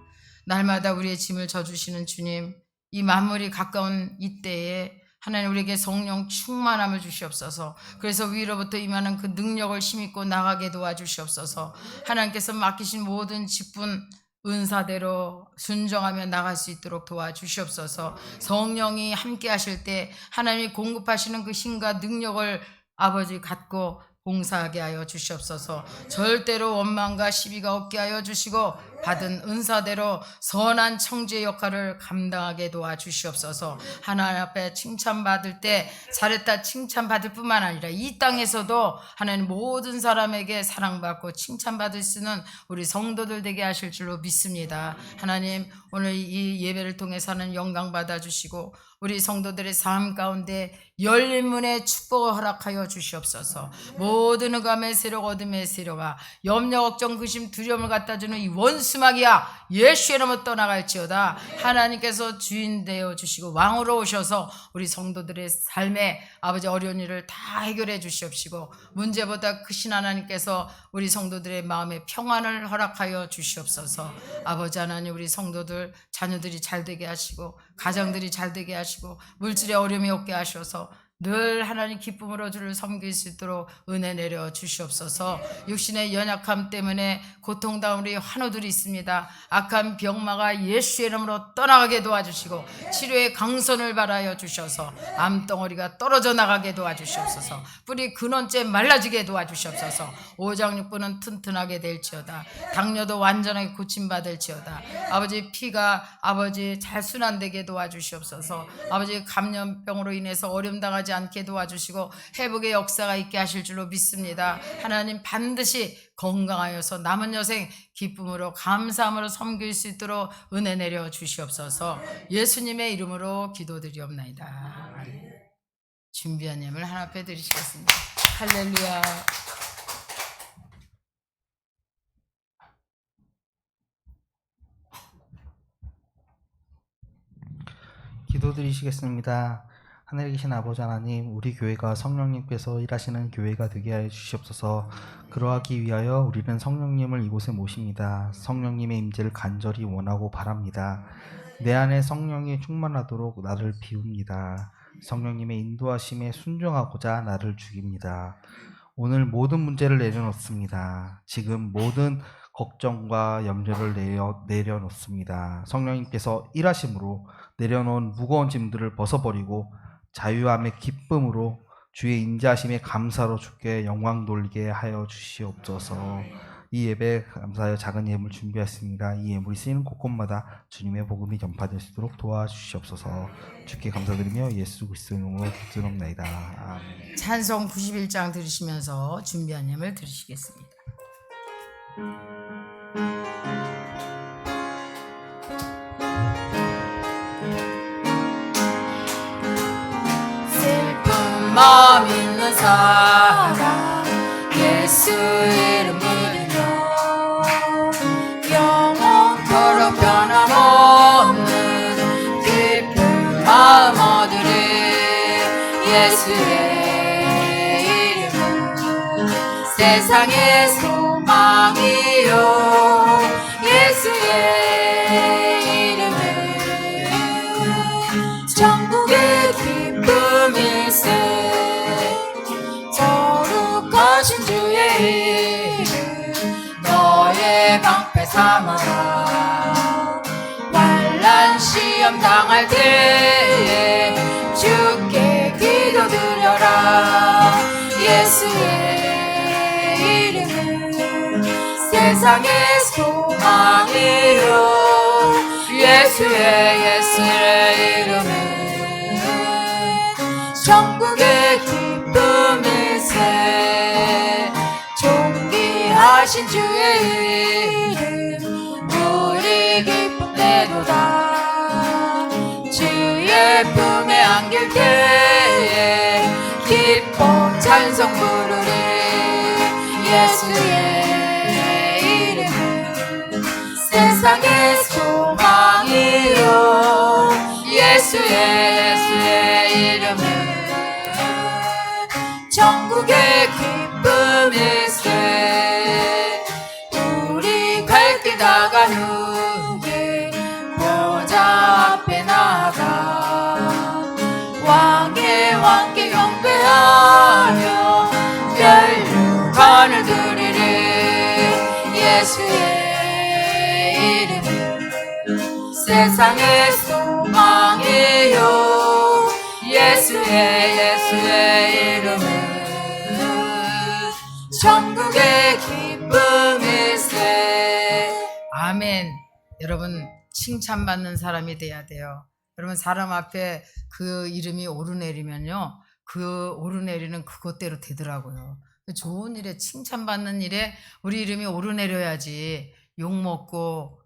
날마다 우리의 짐을 져주시는 주님, 이 만물이 가까운 이때에 하나님 우리에게 성령 충만함을 주시옵소서. 그래서 위로부터 임하는 그 능력을 힘입고 나가게 도와주시옵소서. 하나님께서 맡기신 모든 직분 은사대로 순종하며 나갈 수 있도록 도와주시옵소서. 성령이 함께 하실 때 하나님이 공급하시는 그 힘과 능력을 아버지 갖고 봉사하게 하여 주시옵소서. 절대로 원망과 시비가 없게 하여 주시고 받은 은사대로 선한 청지의 역할을 감당하게 도와주시옵소서. 하나님 앞에 칭찬받을 때 잘했다 칭찬받을 뿐만 아니라 이 땅에서도 하나님 모든 사람에게 사랑받고 칭찬받을 수 있는 우리 성도들 되게 하실 줄로 믿습니다. 하나님 오늘 이 예배를 통해서는 영광 받아주시고 우리 성도들의 삶 가운데 열린 문의 축복을 허락하여 주시옵소서. 모든 흑암의 세력 어둠의 세력아 염려 걱정 근심 두려움을 갖다주는 이 원수마귀야 예수의 이름으로 떠나갈지어다. 하나님께서 주인 되어 주시고 왕으로 오셔서 우리 성도들의 삶에 아버지 어려운 일을 다 해결해 주시옵시고 문제보다 크신 하나님께서 우리 성도들의 마음에 평안을 허락하여 주시옵소서. 아버지 하나님 우리 성도들 자녀들이 잘 되게 하시고 가정들이 잘 되게 하시고 물질의 어려움이 없게 하셔서 늘 하나님 기쁨으로 주를 섬길 수 있도록 은혜 내려 주시옵소서. 육신의 연약함 때문에 고통당한 우리 환우들이 있습니다. 악한 병마가 예수의 이름으로 떠나가게 도와주시고 치료의 강선을 발하여 주셔서 암덩어리가 떨어져 나가게 도와주시옵소서. 뿌리 근원째 말라지게 도와주시옵소서. 오장육부는 튼튼하게 될지어다. 당뇨도 완전하게 고침받을지어다. 아버지 피가 아버지 잘 순환되게 도와주시옵소서. 아버지 감염병으로 인해서 어려움 당하지 않게 도와주시고 회복의 역사가 있게 하실 줄로 믿습니다. 하나님 반드시 건강하여서 남은 여생 기쁨으로 감사함으로 섬길 수 있도록 은혜 내려 주시옵소서. 예수님의 이름으로 기도드리옵나이다. 준비한 예물 하나 앞에 드리시겠습니다. 할렐루야. 기도드리시겠습니다. 하늘에 계신 아버지 하나님, 우리 교회가 성령님께서 일하시는 교회가 되게 하여 주시옵소서. 그러하기 위하여 우리는 성령님을 이곳에 모십니다. 성령님의 임재를 간절히 원하고 바랍니다. 내 안에 성령이 충만하도록 나를 비웁니다. 성령님의 인도하심에 순종하고자 나를 죽입니다. 오늘 모든 문제를 내려놓습니다. 지금 모든 걱정과 염려를 내려놓습니다. 성령님께서 일하심으로 내려놓은 무거운 짐들을 벗어버리고 자유함의 기쁨으로 주의 인자하심에 감사로 주께 영광 돌리게 하여 주시옵소서. 이 예배 감사하여 작은 예물 준비했습니다. 이 예물이 쓰이는 곳곳마다 주님의 복음이 전파될 수 있도록 도와주시옵소서. 주께 감사드리며 예수 그리스도의 이름으로 기도드립니다. 아멘. 찬송 91장 들으시면서 준비한 예물 들으시겠습니다. 슬픈 마음 있는 사람 예수 이름 믿으며 영원토록 변함없는 깊은 마음 얻으리. 예수의 이름은 세상의 소망이요 예수의 이름은 천국의 기쁨일세. 거룩하신 주의 이름 너의 방패 삼아라. 환난 시험 당할 때에 주께 기도드려라. 예수의 이름은 세상의 소망이요 예수의 이름은 천국의 기쁨일세. 존귀하신 주의 이름 우리 기쁨되도다. 주의 품에 안길 때에 기뻐 찬송 부르리. 예수의 이름은 세상의 소망이요 예수의 이름은 천국의 기쁨일세. 우리 갈 길 다가는 길 보좌 앞에 나가 세상의 소망이요 예수의 이름은 천국의 기쁨일세. 아멘. 여러분 칭찬받는 사람이 돼야 돼요. 여러분 사람 앞에 그 이름이 오르내리면요 그 오르내리는 그것대로 되더라고요. 좋은 일에 칭찬받는 일에 우리 이름이 오르내려야지 욕먹고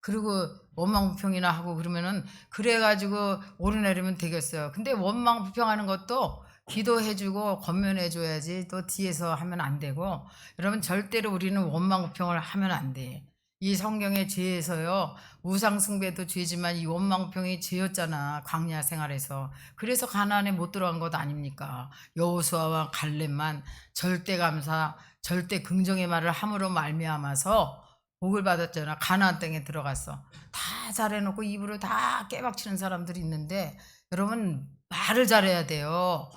그리고 원망불평이나 하고 그러면은 그래가지고 오르내리면 되겠어요. 근데 원망불평하는 것도 기도해주고 권면해줘야지 또 뒤에서 하면 안 되고 여러분 절대로 우리는 원망불평을 하면 안 돼. 이 성경의 죄에서요 우상숭배도 죄지만 이 원망불평이 죄였잖아 광야 생활에서. 그래서 가나안에 못 들어간 것 아닙니까? 여호수아와 갈렙만 절대 감사 절대 긍정의 말을 함으로 말미암아서 복을 받았잖아. 가나안 땅에 들어갔어. 다 잘해놓고 입으로 다 깨박치는 사람들이 있는데 여러분 말을 잘해야 돼요.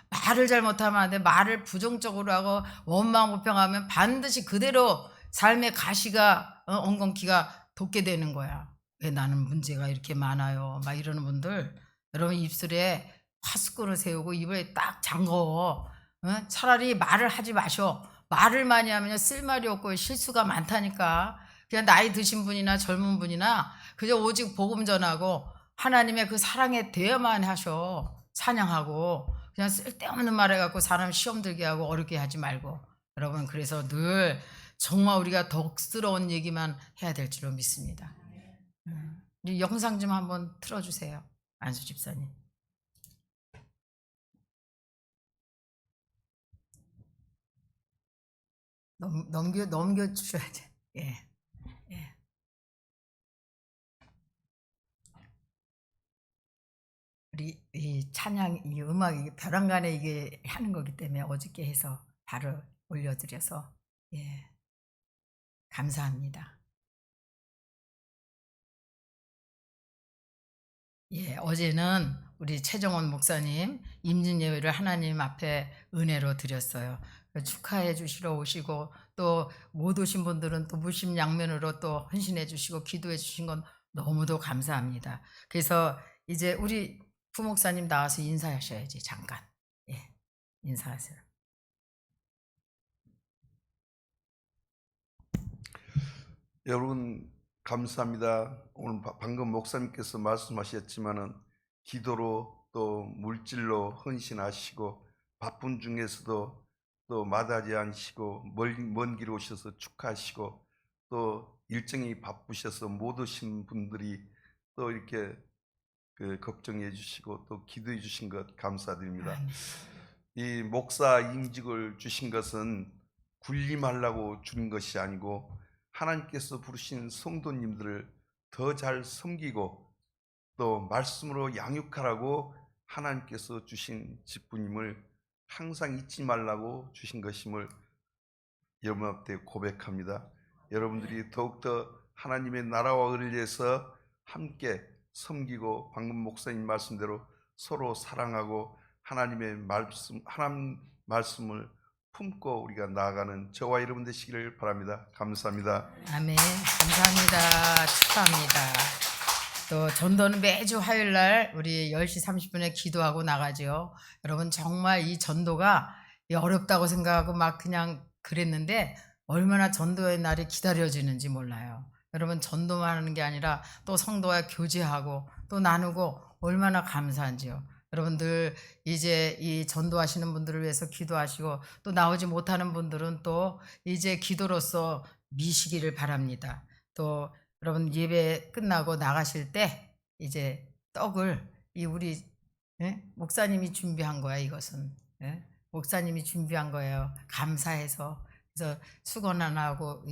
말을 잘못하면 안 돼. 말을 부정적으로 하고 원망불평하면 반드시 그대로 삶의 가시가 엉겅퀴가 돋게 되는 거야. 왜 나는 문제가 이렇게 많아요 막 이러는 분들 여러분 입술에 화수끈을 세우고 입을 딱 잠궈. 차라리 말을 하지 마셔. 말을 많이 하면 쓸 말이 없고 실수가 많다니까. 그냥 나이 드신 분이나 젊은 분이나 그저 오직 복음 전하고 하나님의 그 사랑에 대여만 하셔. 찬양하고 그냥 쓸데없는 말 해갖고 사람 시험 들게 하고 어렵게 하지 말고. 여러분 그래서 늘 정말 우리가 덕스러운 얘기만 해야 될 줄로 믿습니다. 이 영상 좀 한번 틀어주세요. 안수 집사님. 넘겨 주셔야지. 예. 예. 우리 이 찬양 이 음악이 벼랑간에 이게 하는 거기 때문에 어저께 해서 바로 올려드려서 예. 감사합니다. 예, 어제는 우리 최정원 목사님 임진 예배를 하나님 앞에 은혜로 드렸어요. 축하해 주시러 오시고 또 못 오신 분들은 또 무심양면으로 또 헌신해 주시고 기도해 주신 건 너무도 감사합니다. 그래서 이제 우리 부목사님 나와서 인사하셔야지. 잠깐. 예, 인사하세요. 여러분 감사합니다. 오늘 방금 목사님께서 말씀하셨지만은 기도로 또 물질로 헌신하시고 바쁜 중에서도 또 마다하지 않으시고 먼 길 오셔서 축하하시고 또 일정이 바쁘셔서 못 오신 분들이 또 이렇게 걱정해 주시고 또 기도해 주신 것 감사드립니다. 이 목사 임직을 주신 것은 군림하려고 주는 것이 아니고 하나님께서 부르신 성도님들을 더 잘 섬기고 또 말씀으로 양육하라고 하나님께서 주신 직분임을 항상 잊지 말라고 주신 것임을 여러분 앞에 고백합니다. 여러분들이 더욱더 하나님의 나라와 의를 위해서 함께 섬기고 방금 목사님 말씀대로 서로 사랑하고 하나님의 하나님 말씀을 품고 우리가 나아가는 저와 여러분 되시기를 바랍니다. 감사합니다. 아멘. 감사합니다. 축하합니다. 또 전도는 매주 화요일 날 우리 10시 30분에 기도하고 나가죠. 여러분 정말 이 전도가 어렵다고 생각하고 막 그냥 그랬는데 얼마나 전도의 날이 기다려지는지 몰라요. 여러분 전도만 하는 게 아니라 또 성도와 교제하고 또 나누고 얼마나 감사한지요. 여러분들 이제 이 전도하시는 분들을 위해서 기도하시고 또 나오지 못하는 분들은 또 이제 기도로서 미시기를 바랍니다. 또 여러분 예배 끝나고 나가실 때 이제 떡을 이 우리 목사님이 준비한 거야. 이것은 목사님이 준비한 거예요. 감사해서. 그래서 수건 하나 하고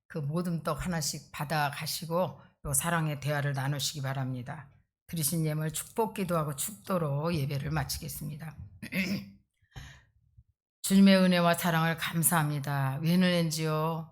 그 모든 떡 하나씩 받아 가시고 또 사랑의 대화를 나누시기 바랍니다. 드리신 예물 축복 기도하고 축도로 예배를 마치겠습니다. 주님의 은혜와 사랑을 감사합니다. 웬을엔지요.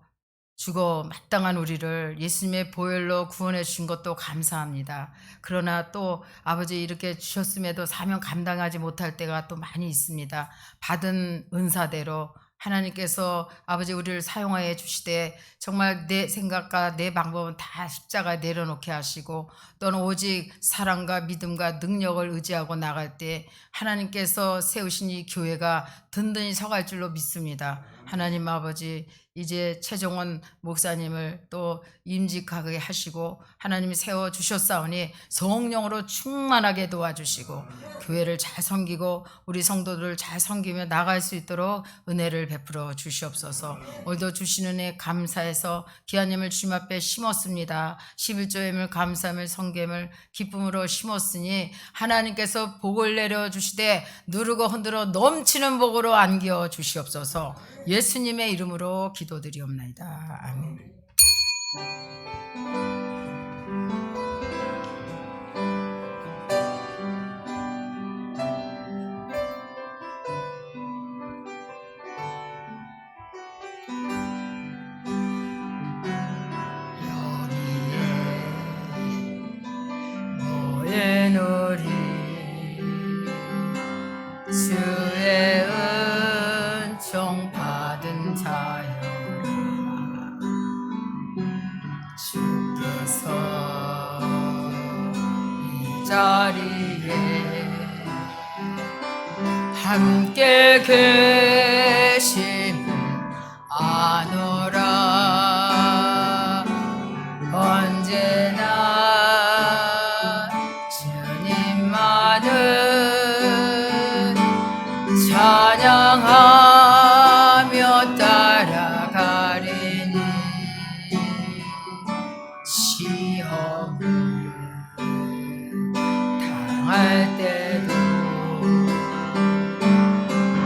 죽어 마땅한 우리를 예수님의 보혈로 구원해 주신 것도 감사합니다. 그러나 또 아버지 이렇게 주셨음에도 사명 감당하지 못할 때가 또 많이 있습니다. 받은 은사대로 하나님께서 아버지 우리를 사용하여 주시되 정말 내 생각과 내 방법은 다 십자가에 내려놓게 하시고 또는 오직 사랑과 믿음과 능력을 의지하고 나갈 때 하나님께서 세우신 이 교회가 든든히 서갈 줄로 믿습니다. 하나님 아버지 이제 최종원 목사님을 또 임직하게 하시고 하나님이 세워주셨사오니 성령으로 충만하게 도와주시고 교회를 잘 섬기고 우리 성도들을 잘 섬기며 나갈 수 있도록 은혜를 베풀어 주시옵소서. 오늘도 주시는 은혜 감사해서 귀하님을 주님 앞에 심었습니다. 11조임을 감사함을 성김을 기쁨으로 심었으니 하나님께서 복을 내려주시되 누르고 흔들어 넘치는 복으로 안겨 주시옵소서. 예수님의 이름으로 기도드리옵나이다. 아멘. 모인 우리 주의 은총 받은 자여 주께서 이 자리에 함께 계심을 아노라. 언제나 주님만을 찬양하며 따라가리니 시험을 당할 때도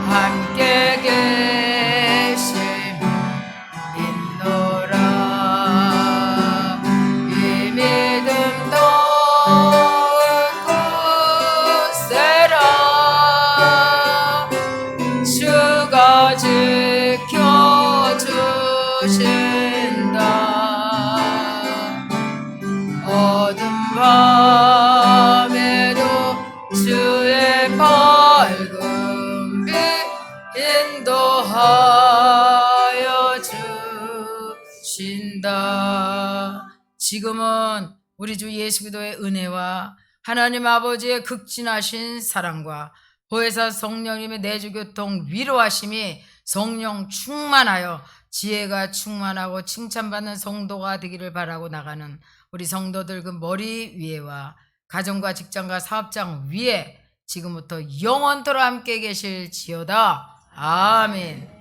함께 계심을 믿노라. 이 믿음도 굳세라. 주가 지켜주신다. 어둠 밤에도 주의 밝은 빛 인도하여 주신다. 지금은 우리 주 예수 그리스도의 은혜와 하나님 아버지의 극진하신 사랑과 보혜사 성령님의 내주교통 위로하심이 성령 충만하여 지혜가 충만하고 칭찬받는 성도가 되기를 바라고 나가는 우리 성도들 그 머리 위에와 가정과 직장과 사업장 위에 지금부터 영원토록 함께 계실지어다. 아멘.